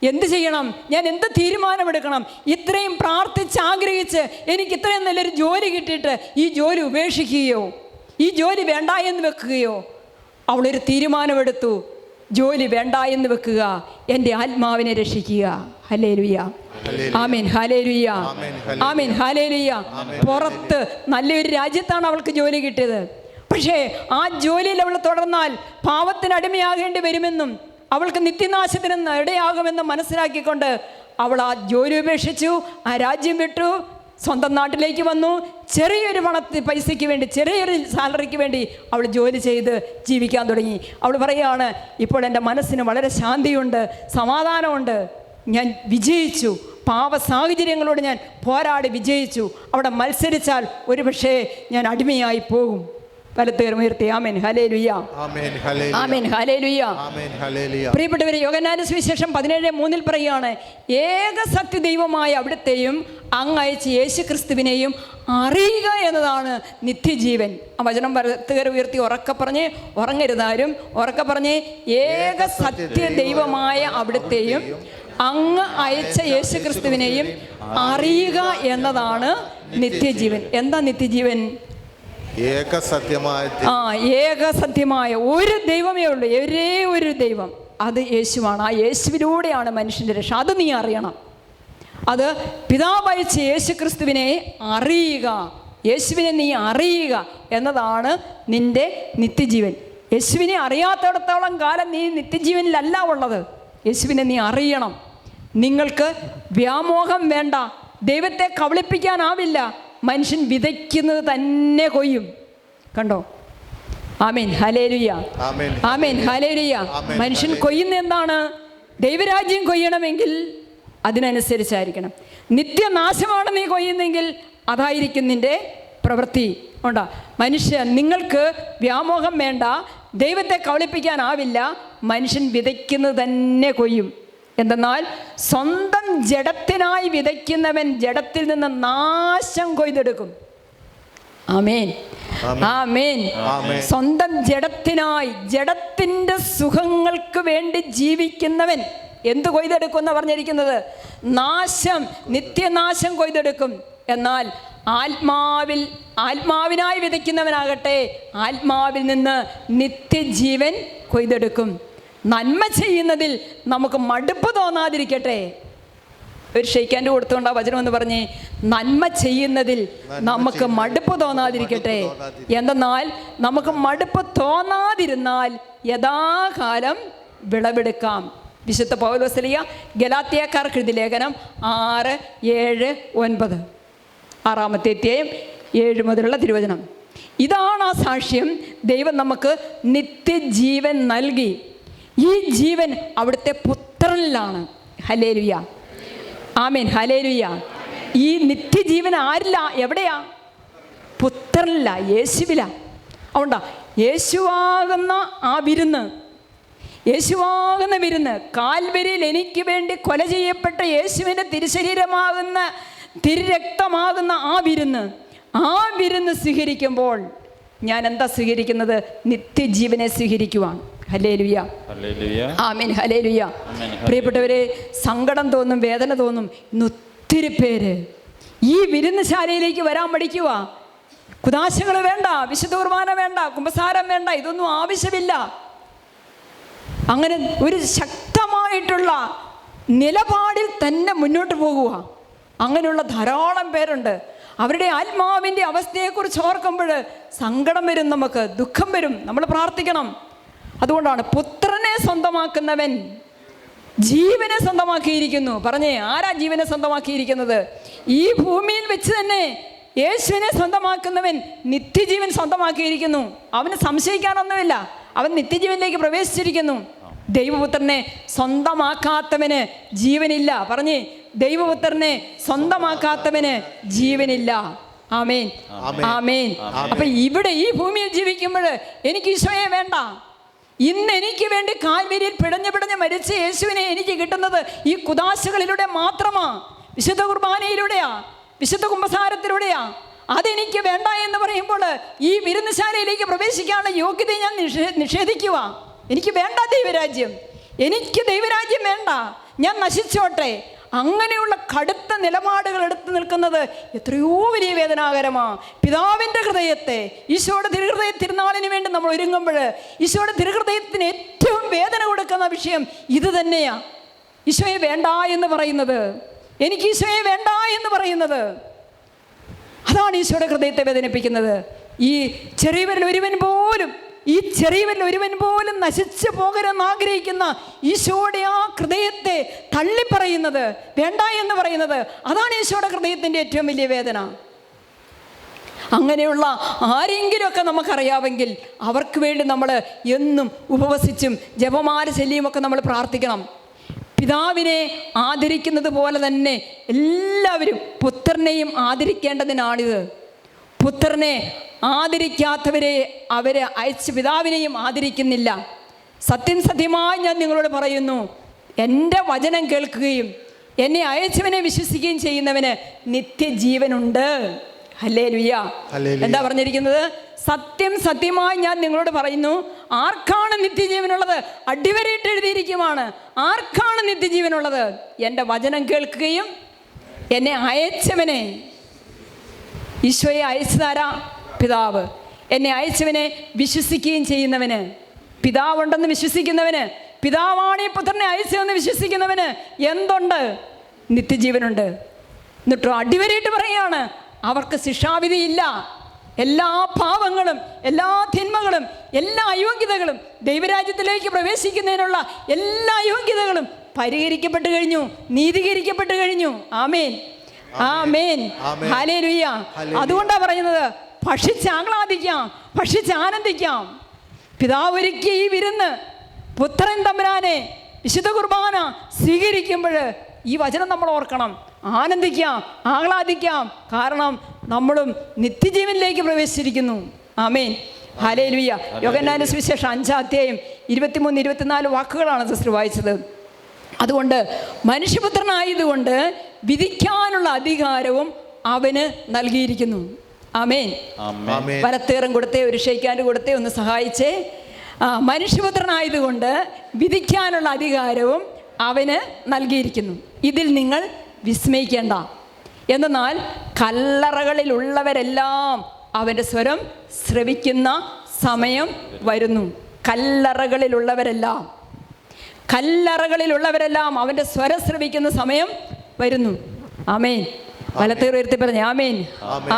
എന്ത് ചെയ്യണം? ഞാൻ എന്ത് തീരുമാനമെടുക്കണം? ഇത്രയും പ്രാർത്ഥിച്ച് ആഗ്രഹിച്ച് എനിക്ക് ഇത്രയും നല്ലൊരു ജോലി കിട്ടിയിട്ട് ഈ ജോലി ഉപേക്ഷിക്കുകയോ ഈ ജോലി വേണ്ട എന്ന് വെക്കുകയോ? അവളൊരു തീരുമാനമെടുത്തു, ജോലി വേണ്ട എന്ന് വെക്കുക, എൻ്റെ ആത്മാവിനെ രക്ഷിക്കുക. Hallelujah, amen, hallelujah, amen, hallelujah. പുറത്ത് നല്ലൊരു രാജ്യത്താണ് അവൾക്ക് ജോലി കിട്ടിയത്. പക്ഷേ ആ ജോലിയിൽ അവൾ തുടർന്നാൽ പാപത്തിന് അടിമയാകേണ്ടി വരുമെന്നും അവൾക്ക് നിത്യനാശത്തിന് ഇടയാകുമെന്നും മനസ്സിലാക്കിക്കൊണ്ട് അവൾ ആ ജോലി ഉപേക്ഷിച്ചു, ആ രാജ്യം വിട്ടു, സ്വന്തം നാട്ടിലേക്ക് വന്നു. ചെറിയൊരു പൈസയ്ക്ക് വേണ്ടി, ചെറിയൊരു സാലറിക്ക് വേണ്ടി അവൾ ജോലി ചെയ്ത് ജീവിക്കാൻ തുടങ്ങി. അവൾ പറയുകയാണ്, ഇപ്പോൾ എൻ്റെ മനസ്സിന് വളരെ ശാന്തിയുണ്ട്, സമാധാനമുണ്ട്, ഞാൻ വിജയിച്ചു, പാപ സാഹചര്യങ്ങളോട് ഞാൻ പോരാടി വിജയിച്ചു. അവിടെ മത്സരിച്ചാൽ ഒരുപക്ഷേ ഞാൻ അടിമയായി പോകും. വലത്തുകരമുയർത്തി ആമേൻ, ഹല്ലേലൂയ, ആമേൻ, ഹല്ലേലൂയ. പ്രിയപ്പെട്ടവരെ, യോഹന്നാന്റെ സുവിശേഷം 17:3 പറയുകയാണ്, ഏക സത്യ ദൈവമായ അവിടുത്തെയും അങ്ങയച്ച യേശു ക്രിസ്തുവിനെയും അറിയുക എന്നതാണ് നിത്യജീവൻ. ആ വചനം വലത്തുകര ഉയർത്തി ഉറക്കെ പറഞ്ഞ്, ഉറങ്ങരുതാരും, ഉറക്കെ പറഞ്ഞ്, ഏക സത്യ ദൈവമായ അവിടുത്തെയും അങ്ങ് അയച്ച യേശു ക്രിസ്തുവിനെയും അറിയുക എന്നതാണ് നിത്യജീവൻ. എന്താ നിത്യജീവൻ? ഏകസത്യമായ ഒരു ദൈവമേ ഉള്ളൂ, ഒരേ ഒരു ദൈവം, അത് യേശുവാണ്. ആ യേശുവിലൂടെയാണ് മനുഷ്യൻ്റെ രക്ഷ. അത് നീ അറിയണം. അത് പിതാവയച്ച യേശു ക്രിസ്തുവിനെ അറിയുക, യേശുവിനെ നീ അറിയുക എന്നതാണ് നിന്റെ നിത്യജീവൻ. യേശുവിനെ അറിയാത്തിടത്തോളം കാലം നീ നിത്യജീവനിലല്ല ഉള്ളത്. യേശുവിനെ നീ അറിയണം. നിങ്ങൾക്ക് വ്യാമോഹം വേണ്ട, ദൈവത്തെ കബളിപ്പിക്കാനാവില്ല. മനുഷ്യൻ വിതയ്ക്കുന്നത് തന്നെ കൊയ്യും. കണ്ടോ? ആമേൻ, ഹല്ലേലൂയ, ആമേൻ, ഹല്ലേലൂയ. മനുഷ്യൻ കൊയ്യുന്ന എന്താണ്? ദൈവരാജ്യം കൊയ്യണമെങ്കിൽ അതിനനുസരിച്ചായിരിക്കണം. നിത്യനാശമാണ് നീ കൊയ്യുന്നെങ്കിൽ അതായിരിക്കും നിന്റെ പ്രവൃത്തി. ഉണ്ടോ? മനുഷ്യൻ, നിങ്ങൾക്ക് വ്യാമോഹം വേണ്ട, ദൈവത്തെ കബളിപ്പിക്കാനാവില്ല. മനുഷ്യൻ വിതയ്ക്കുന്നത് തന്നെ കൊയ്യും. എന്തെന്നാൽ സ്വന്തം ജഡത്തിനായി വിതയ്ക്കുന്നവൻ ജഡത്തിൽ നിന്ന് നാശം കൊയ്തെടുക്കും. ആമേൻ, ആമേൻ. സ്വന്തം ജഡത്തിനായി, ജഡത്തിൻ്റെ സുഖങ്ങൾക്ക് വേണ്ടി ജീവിക്കുന്നവൻ എന്ത് കൊയ്തെടുക്കും എന്ന് പറഞ്ഞിരിക്കുന്നത്? നാശം, നിത്യനാശം കൊയ്തെടുക്കും. എന്നാൽ ആത്മാവിനായി വിതയ്ക്കുന്നവനാകട്ടെ ആത്മാവിൽ നിന്ന് നിത്യജീവൻ കൊയ്തെടുക്കും. നന്മ ചെയ്യുന്നതിൽ നമുക്ക് മടുപ്പ് തോന്നാതിരിക്കട്ടെ. ഒരു ഷെയ്ക്കാൻ്റെ കൊടുത്തുകൊണ്ട് ആ വചനം എന്ന് പറഞ്ഞ്, നന്മ ചെയ്യുന്നതിൽ നമുക്ക് മടുപ്പ് തോന്നാതിരിക്കട്ടെ. എന്തെന്നാൽ നമുക്ക് മടുപ്പ് തോന്നാതിരുന്നാൽ യഥാകാലം വിളവെടുക്കാം. വിശുദ്ധ പൗലോസ്ലീഹ ഗലാത്യക്കാർക്ക് എഴുതിയ ലേഖനം 6, 7, 9, 6-ാമത്തെ അധ്യായം 7 മുതലുള്ള തിരുവചനം. ഇതാണ് ആ സാക്ഷ്യം. ദൈവം നമുക്ക് നിത്യജീവൻ നൽകി. ഈ ജീവൻ അവിടുത്തെ പുത്രനിലാണ്. Hallelujah, amen, hallelujah. ഈ നിത്യജീവൻ ആരില്ല? എവിടെയാ? പുത്രനില്ല, യേശുവില. അതുകൊണ്ടാ യേശുവാകുന്ന ആ വിരുന്ന്, യേശുവാകുന്ന വിരുന്ന്, കാൽവരിയിൽ എനിക്ക് വേണ്ടി കൊല ചെയ്യപ്പെട്ട യേശുവിൻ്റെ തിരുശരീരമാകുന്ന, തിരുരക്തമാകുന്ന ആ വിരുന്ന് സ്വീകരിക്കുമ്പോൾ ഞാൻ എന്താ സ്വീകരിക്കുന്നത്? നിത്യജീവനെ സ്വീകരിക്കുവാണ്. Hallelujah, amen, hallelujah. പ്രിയപ്പെട്ടവരെ, സങ്കടം തോന്നും, വേദന തോന്നും. ഇന്ന് ഒത്തിരി പേര് ഈ വിരുന്നുശാലയിലേക്ക് വരാൻ പഠിക്കുക. കുദാശകൾ വേണ്ട, വിശുദ്ധ കുർബാന വേണ്ട, കുമ്പസാരം വേണ്ട, ഇതൊന്നും ആവശ്യമില്ല. അങ്ങനെ ഒരു ശക്തമായിട്ടുള്ള നിലപാടിൽ തന്നെ മുന്നോട്ട് പോകുക. അങ്ങനെയുള്ള ധാരാളം പേരുണ്ട്. അവരുടെ ആത്മാവിൻ്റെ അവസ്ഥയെക്കുറിച്ച് ഓർക്കുമ്പോൾ സങ്കടം വരും, നമുക്ക് ദുഃഖം വരും. നമ്മൾ പ്രാർത്ഥിക്കണം. അതുകൊണ്ടാണ് പുത്രനെ സ്വന്തമാക്കുന്നവൻ ജീവനെ സ്വന്തമാക്കിയിരിക്കുന്നു. പറഞ്ഞേ, ആരാ ജീവനെ സ്വന്തമാക്കിയിരിക്കുന്നത്? ഈ ഭൂമിയിൽ വെച്ച് തന്നെ യേശുവിനെ സ്വന്തമാക്കുന്നവൻ നിത്യജീവൻ സ്വന്തമാക്കിയിരിക്കുന്നു. അവന് സംശയിക്കാനൊന്നുമില്ല, അവൻ നിത്യജീവനിലേക്ക് പ്രവേശിച്ചിരിക്കുന്നു. ദൈവപുത്രനെ സ്വന്തമാക്കാത്തവന് ജീവനില്ല. പറഞ്ഞേ, ദൈവപുത്രനെ സ്വന്തമാക്കാത്തവന് ജീവനില്ല. ആമേൻ, ആമേൻ. അപ്പൊ ഇവിടെ ഈ ഭൂമിയിൽ ജീവിക്കുമ്പോൾ എനിക്ക് ഈശോയെ വേണ്ട, ഇന്ന് എനിക്ക് വേണ്ടി കാൽവരിയിൽ പിടഞ്ഞ് മരിച്ച യേശുവിനെ എനിക്ക് കിട്ടുന്നത് ഈ കുദാശകളിലൂടെ മാത്രമാ, വിശുദ്ധ കുർബാനയിലൂടെയാ, വിശുദ്ധ കുമ്പസാരത്തിലൂടെയാ. അതെനിക്ക് വേണ്ട എന്ന് പറയുമ്പോൾ ഈ വിരുന്നുശാലയിലേക്ക് പ്രവേശിക്കാനുള്ള യോഗ്യത ഞാൻ നിഷേധിക്കുക. എനിക്ക് വേണ്ട ദൈവരാജ്യം, എനിക്ക് ദൈവരാജ്യം വേണ്ട, ഞാൻ നശിച്ചോട്ടെ. അങ്ങനെയുള്ള കടുത്ത നിലപാടുകൾ എടുത്തു നിൽക്കുന്നത് എത്രയോ വലിയ വേദനാകരമാണ്. പിതാവിൻ്റെ ഹൃദയത്തെ, ഈശോയുടെ തിരുഹൃദയ തിരുനാളിന് വേണ്ടി നമ്മൾ ഒരുങ്ങുമ്പോൾ ഈശോയുടെ തിരുഹൃദയത്തിന് ഏറ്റവും വേദന കൊടുക്കുന്ന വിഷയം ഇത് തന്നെയാണ്. ഈശോയെ വേണ്ട എന്ന് പറയുന്നത്, എനിക്ക് ഈശോയെ വേണ്ട എന്ന് പറയുന്നത്, അതാണ് ഈശോയുടെ ഹൃദയത്തെ വേദനിപ്പിക്കുന്നത്. ഈ ചെറിയവരിൽ ഒരുവൻ പോലും നശിച്ചു പോകരുതെന്ന് ആഗ്രഹിക്കുന്ന ഈശോയുടെ ആ ഹൃദയത്തെ തള്ളിപ്പറയുന്നത്, വേണ്ട എന്ന് പറയുന്നത്, അതാണ് ഈശോയുടെ ഹൃദയത്തിൻ്റെ ഏറ്റവും വലിയ വേദന. അങ്ങനെയുള്ള ആരെങ്കിലുമൊക്കെ നമുക്കറിയാമെങ്കിൽ അവർക്ക് വേണ്ടി നമ്മൾ എന്നും ഉപവസിച്ചും ജപമാല ചൊല്ലിയുമൊക്കെ നമ്മൾ പ്രാർത്ഥിക്കണം. പിതാവിനെ ആദരിക്കുന്നത് പോലെ തന്നെ എല്ലാവരും പുത്രനെയും ആദരിക്കേണ്ടതിനാണിത്. പുത്രനെ ആദരിക്കാത്തവരെ അവരെ അയച്ച് പിതാവിനെയും ആദരിക്കുന്നില്ല. സത്യമായി ഞാൻ നിങ്ങളോട് പറയുന്നു, എൻ്റെ വചനം കേൾക്കുകയും എന്നെ അയച്ചവനെ വിശ്വസിക്കുകയും ചെയ്യുന്നവന് നിത്യജീവനുണ്ട്. ഹല്ലേലൂയ. എന്താ പറഞ്ഞിരിക്കുന്നത്? സത്യമായി ഞാൻ നിങ്ങളോട് പറയുന്നു, ആർക്കാണ് നിത്യജീവനുള്ളത്? അടിവരയിട്ട് എഴുതിയിരിക്കുവാണ്. ആർക്കാണ് നിത്യജീവനുള്ളത്? എൻ്റെ വചനം കേൾക്കുകയും എന്നെ അയച്ചവനെ, ഈശോയെ അയച്ചതാരാ? പിതാവ്. എന്നെ അയച്ചവനെ വിശ്വസിക്കുകയും ചെയ്യുന്നവന്, പിതാവുണ്ടെന്ന് വിശ്വസിക്കുന്നവന്, പിതാവാണ് ഈ പുത്രനെ അയച്ചതെന്ന് വിശ്വസിക്കുന്നവന് എന്തുണ്ട്? നിത്യജീവനുണ്ട്. എന്നിട്ടോ അടിവരയിട്ട് പറയുകയാണ്, അവർക്ക് ശിക്ഷാവിധിയില്ല. എല്ലാ പാപങ്ങളും, എല്ലാ തിന്മകളും, എല്ലാ അയോഗ്യതകളും, ദൈവരാജ്യത്തിലേക്ക് പ്രവേശിക്കുന്നതിനുള്ള എല്ലാ യോഗ്യതകളും പരിഹരിക്കപ്പെട്ടു കഴിഞ്ഞു, നീതീകരിക്കപ്പെട്ടു കഴിഞ്ഞു. ആമേൻ, ആമേൻ, ഹല്ലേലൂയ. അതുകൊണ്ടാണ് പറയുന്നത്, ഭക്ഷിച്ചാഹ്ലാദിക്കാം, ഭക്ഷിച്ചാനന്ദിക്കാം. പിതാവ് ഒരുക്കിയ ഈ വിരുന്ന്, പുത്രൻ തമ്പുരാനെ വിശുദ്ധ കുർബാന സ്വീകരിക്കുമ്പോൾ ഈ വചനം നമ്മൾ ഓർക്കണം. ആനന്ദിക്കാം, ആഹ്ലാദിക്കാം. കാരണം നമ്മളും നിത്യജീവനിലേക്ക് പ്രവേശിച്ചിരിക്കുന്നു. ആമേൻ, ഹല്ലേലൂയ. യോഹന്നാന്റെ സുവിശേഷം 5-ാം അധ്യായം 23-24 വാക്കുകളാണ് സിസ്റ്റർ വായിച്ചത്. അതുകൊണ്ട് മനുഷ്യപുത്രനായതുകൊണ്ട് വിധിക്കാനുള്ള അധികാരവും അവന് നൽകിയിരിക്കുന്നു. ആമേൻ. വലത്തേറും കൊടുത്തേ, ഒരു ഷെയ്ക്കാൻഡ് കൊടുത്തേ, ഒന്ന് സഹായിച്ചേ. മനുഷ്യപുത്രനായതുകൊണ്ട് വിധിക്കാനുള്ള അധികാരവും അവന് നൽകിയിരിക്കുന്നു. ഇതിൽ നിങ്ങൾ വിസ്മയിക്കേണ്ട. എന്നാൽ കല്ലറകളിലുള്ളവരെല്ലാം അവൻ്റെ സ്വരം ശ്രവിക്കുന്ന സമയം വരുന്നു. കല്ലറകളിലുള്ളവരെല്ലാം അവൻ്റെ സ്വരം ശ്രവിക്കുന്ന സമയം വരുന്നു. ആമേൻ. വലത്തെ ഉയർത്തി പറഞ്ഞേ ആമേൻ,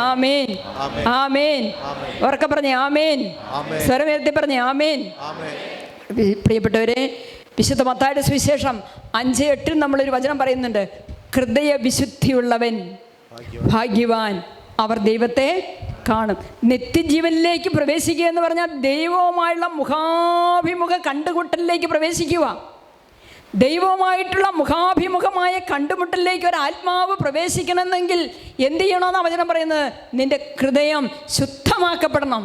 ആമേൻ, ആമേൻ. ഉറക്കെ പറഞ്ഞേ ആമേൻ. സ്വരം ഉയർത്തി പറഞ്ഞേ ആമേൻ. പ്രിയപ്പെട്ടവരെ, വിശുദ്ധ മത്തായിയുടെ സുവിശേഷം 5:8 നമ്മളൊരു വചനം പറയുന്നുണ്ട്, ഹൃദയ വിശുദ്ധിയുള്ളവൻ ഭാഗ്യവാൻ, അവർ ദൈവത്തെ കാണും. നിത്യജീവനിലേക്ക് പ്രവേശിക്കുക എന്ന് പറഞ്ഞാൽ ദൈവവുമായുള്ള മുഖാഭിമുഖ കണ്ടുമുട്ടലിലേക്ക് പ്രവേശിക്കുക. ദൈവവുമായിട്ടുള്ള മുഖാഭിമുഖമായ കണ്ടുമുട്ടലിലേക്ക് ഒരു ആത്മാവ് പ്രവേശിക്കണമെന്നെങ്കിൽ എന്ത് ചെയ്യണമെന്നാണ് വചനം പറയുന്നത്? നിന്റെ ഹൃദയം ശുദ്ധമാക്കപ്പെടണം.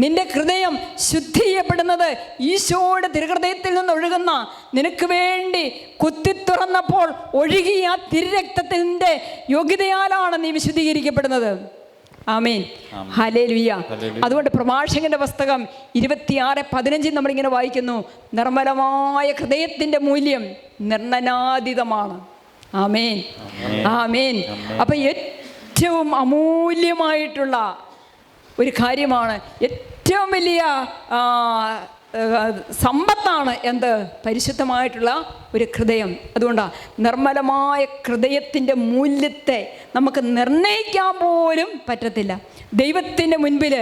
നിന്റെ ഹൃദയം ശുദ്ധി ചെയ്യപ്പെടുന്നത് ഈശോയുടെ തിരുഹൃദയത്തിൽ നിന്ന് ഒഴുകുന്ന, നിനക്ക് വേണ്ടി കുത്തിത്തുറന്നപ്പോൾ ഒഴുകിയ തിരുരക്തത്തിൻ്റെ യോഗ്യതയാലാണ് നീ വിശുദ്ധീകരിക്കപ്പെടുന്നത്. ആമേൻ, ഹല്ലേലൂയ. അതുകൊണ്ട് പ്രഭാഷകന്റെ പുസ്തകം 26:15 നമ്മളിങ്ങനെ വായിക്കുന്നു, നിർമ്മലമായ ഹൃദയത്തിൻ്റെ മൂല്യം നിർണ്ണനാതീതമാണ്. ആമേൻ, ആമേൻ. അപ്പം ഏറ്റവും അമൂല്യമായിട്ടുള്ള ഒരു കാര്യമാണ്, ഏറ്റവും വലിയ സമ്പത്താണ് എന്ത്? പരിശുദ്ധമായിട്ടുള്ള ഒരു ഹൃദയം. അതുകൊണ്ടാണ് നിർമ്മലമായ ഹൃദയത്തിൻ്റെ മൂല്യത്തെ നമുക്ക് നിർണ്ണയിക്കാൻ പോലും പറ്റത്തില്ല. ദൈവത്തിൻ്റെ മുൻപിൽ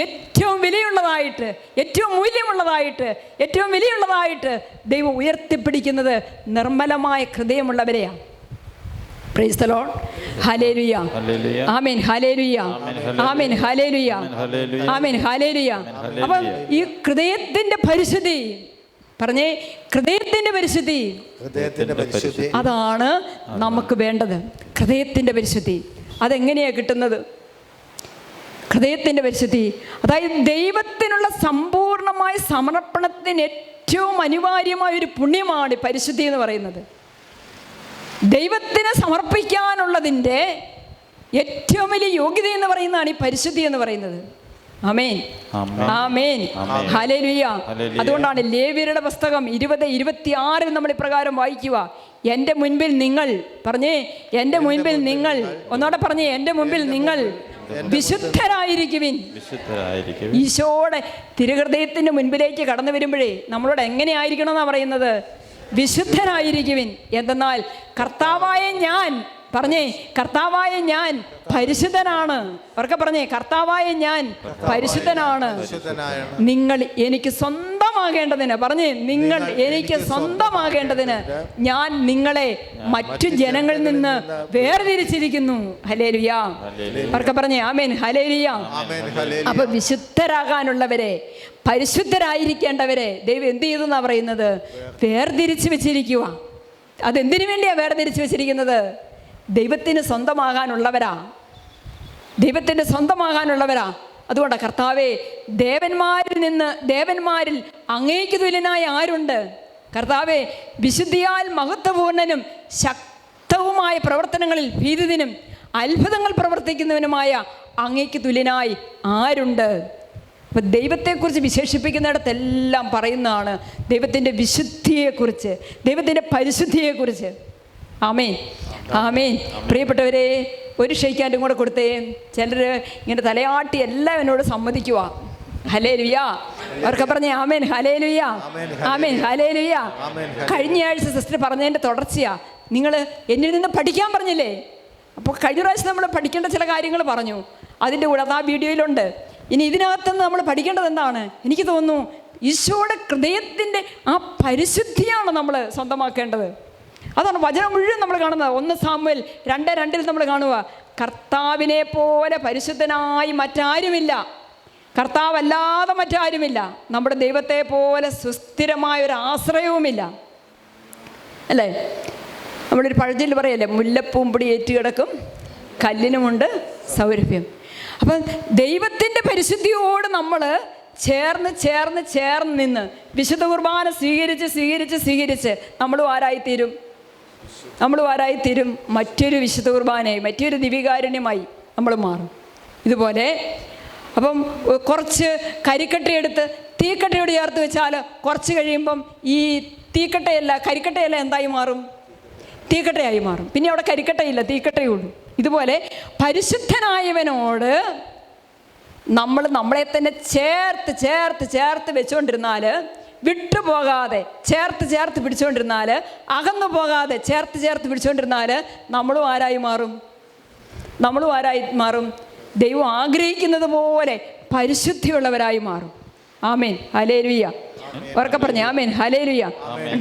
ഏറ്റവും വിലയുള്ളതായിട്ട്, ഏറ്റവും മൂല്യമുള്ളതായിട്ട്, ഏറ്റവും വിലയുള്ളതായിട്ട് ദൈവം ഉയർത്തിപ്പിടിക്കുന്നത് നിർമ്മലമായ ഹൃദയമുള്ളവരെയാണ്. Praise the Lord. Hallelujah. Amen, hallelujah. Amen, hallelujah. Amen, hallelujah. അപ്പം ഈ ഹൃദയത്തിൻ്റെ പരിശുദ്ധി പറഞ്ഞേ, ഹൃദയത്തിൻ്റെ പരിശുദ്ധി, അതാണ് നമുക്ക് വേണ്ടത്. ഹൃദയത്തിൻ്റെ പരിശുദ്ധി അതെങ്ങനെയാണ് കിട്ടുന്നത്? ഹൃദയത്തിൻ്റെ പരിശുദ്ധി, അതായത് ദൈവത്തിനുള്ള സമ്പൂർണമായ സമർപ്പണത്തിന് ഏറ്റവും അനിവാര്യമായ ഒരു പുണ്യമാണ് പരിശുദ്ധി എന്ന് പറയുന്നത്. ദൈവത്തിന് സമർപ്പിക്കാനുള്ളതിൻ്റെ ഏറ്റവും വലിയ യോഗ്യത എന്ന് പറയുന്നതാണ് ഈ പരിശുദ്ധി എന്ന് പറയുന്നത്. ആമേൻ, ആമേൻ, ഹല്ലേലൂയ. അതുകൊണ്ടാണ് ലേവ്യരുടെ പുസ്തകം 20:26 നമ്മൾ ഇപ്രകാരം വായിക്കുക: എൻ്റെ മുൻപിൽ നിങ്ങൾ, പറഞ്ഞേ, എൻ്റെ മുൻപിൽ നിങ്ങൾ, ഒന്നോടെ പറഞ്ഞേ, എൻ്റെ മുൻപിൽ നിങ്ങൾ വിശുദ്ധരായിരിക്കുവിൻ. ഈശോയുടെ തിരുഹൃദയത്തിൻ്റെ മുൻപിലേക്ക് കടന്നു വരുമ്പോഴേ നമ്മളോട് എങ്ങനെയായിരിക്കണം എന്നാണ് പറയുന്നത്? വിശുദ്ധരായിരിക്കുവിൻ. എന്തെന്നാൽ കർത്താവായ ഞാൻ, പറഞ്ഞേ, കർത്താവായ ഞാൻ പരിശുദ്ധനാണ്. അവർക്ക് പറഞ്ഞേ, കർത്താവായ ഞാൻ പരിശുദ്ധനാണ്. നിങ്ങൾ എനിക്ക് സ്വന്തമാകേണ്ടതിന്, പറഞ്ഞേ, നിങ്ങൾ എനിക്ക് സ്വന്തമാകേണ്ടതിന് ഞാൻ നിങ്ങളെ മറ്റു ജനങ്ങളിൽ നിന്ന് വേർതിരിച്ചിരിക്കുന്നു. ഹല്ലേലൂയ. അവർക്ക് പറഞ്ഞേ ആമേൻ, ഹല്ലേലൂയ. അപ്പൊ വിശുദ്ധരാകാനുള്ളവരെ, പരിശുദ്ധരായിരിക്കേണ്ടവരെ ദൈവം എന്ത് ചെയ്തെന്നാ പറയുന്നത്? വേർതിരിച്ച് വെച്ചിരിക്കുക. അതെന്തിനു വേണ്ടിയാ വേർതിരിച്ച് വെച്ചിരിക്കുന്നത്? ദൈവത്തിന് സ്വന്തമാകാനുള്ളവരാ, ദൈവത്തിൻ്റെ സ്വന്തമാകാനുള്ളവരാ. അതുകൊണ്ടാണ് കർത്താവേ, ദേവന്മാരിൽ അങ്ങേക്ക് തുല്യനായ ആരുണ്ട്? കർത്താവേ, വിശുദ്ധിയാൽ മഹത്വപൂർണനും ശക്തവുമായ പ്രവർത്തനങ്ങളിൽ ഭീതിനും അത്ഭുതങ്ങൾ പ്രവർത്തിക്കുന്നവനുമായ അങ്ങേക്ക് തുല്യനായി ആരുണ്ട്? അപ്പം ദൈവത്തെക്കുറിച്ച് വിശേഷിപ്പിക്കുന്നിടത്തെല്ലാം പറയുന്നതാണ് ദൈവത്തിൻ്റെ വിശുദ്ധിയെക്കുറിച്ച്, ദൈവത്തിൻ്റെ പരിശുദ്ധിയെക്കുറിച്ച്. ആമേൻ, ആമേൻ. പ്രിയപ്പെട്ടവരെ, ഒരു ഷെയ്ക്കാൻഡും കൂടെ കൊടുത്തേ. ചിലർ ഇങ്ങനെ തലയാട്ടി എല്ലാം എന്നോട് സമ്മതിക്കുക. ഹല്ലേലൂയ. അവർക്ക് പറഞ്ഞേ ആമേൻ, ഹല്ലേലൂയ, ആമേൻ, ഹല്ലേലൂയ. കഴിഞ്ഞ ആഴ്ച സിസ്റ്റർ പറഞ്ഞതിൻ്റെ തുടർച്ചയാ. നിങ്ങൾ എന്നിൽ നിന്ന് പഠിക്കാൻ പറഞ്ഞില്ലേ? അപ്പോൾ കഴിഞ്ഞ പ്രാവശ്യം നമ്മൾ പഠിക്കേണ്ട ചില കാര്യങ്ങൾ പറഞ്ഞു. അതിൻ്റെ കൂടെ അത് ആ വീഡിയോയിലുണ്ട്. ഇനി ഇതിനകത്തുനിന്ന് നമ്മൾ പഠിക്കേണ്ടത് എന്താണ്? എനിക്ക് തോന്നുന്നു ഈശോയുടെ ഹൃദയത്തിൻ്റെ ആ പരിശുദ്ധിയാണ് നമ്മൾ സ്വന്തമാക്കേണ്ടത്. അതാണ് വചനം മുഴുവൻ നമ്മൾ കാണുന്നത്. 1 സാമുവേൽ 2:2 നമ്മൾ കാണുക, കർത്താവിനെ പോലെ പരിശുദ്ധനായി മറ്റാരുമില്ല, കർത്താവല്ലാതെ മറ്റാരുമില്ല, നമ്മുടെ ദൈവത്തെ പോലെ സുസ്ഥിരമായൊരു ആശ്രയവുമില്ല. അല്ലേ? നമ്മളൊരു പഴഞ്ചൊല്ല് പറയല്ലേ, മുല്ലപ്പൂമ്പൊടി ഏറ്റുകിടക്കും കല്ലിനുമുണ്ട് സൗരഭ്യം. അപ്പം ദൈവത്തിൻ്റെ പരിശുദ്ധിയോട് നമ്മൾ ചേർന്ന് നിന്ന് വിശുദ്ധ കുർബാന സ്വീകരിച്ച് നമ്മളും ആരായിത്തീരും? മറ്റൊരു വിശുദ്ധ കുർബാനയായി, മറ്റൊരു ദിവ്യകാരുണ്യമായി നമ്മൾ മാറും. ഇതുപോലെ അപ്പം കുറച്ച് കരിക്കട്ടയെടുത്ത് തീക്കട്ടയോട് ചേർത്ത് വെച്ചാൽ കുറച്ച് കഴിയുമ്പം ഈ കരിക്കട്ടയല്ല എന്തായി മാറും? തീക്കട്ടയായി മാറും. പിന്നെ അവിടെ കരിക്കട്ടയില്ല, തീക്കട്ടയുള്ളൂ. ഇതുപോലെ പരിശുദ്ധനായവനോട് നമ്മൾ നമ്മളെ തന്നെ ചേർത്ത് വെച്ചുകൊണ്ടിരുന്നാൽ, വിട്ടുപോകാതെ ചേർത്ത് പിടിച്ചുകൊണ്ടിരുന്നാൽ, അകന്നു പോകാതെ ചേർത്ത് പിടിച്ചുകൊണ്ടിരുന്നാൽ നമ്മളും ആരായി മാറും? ദൈവം ആഗ്രഹിക്കുന്നത് പോലെ പരിശുദ്ധിയുള്ളവരായി മാറും. ആമേൻ, ഹല്ലേലൂയ. ഉറക്കെ പറഞ്ഞേ ആമേൻ, ഹല്ലേലൂയ.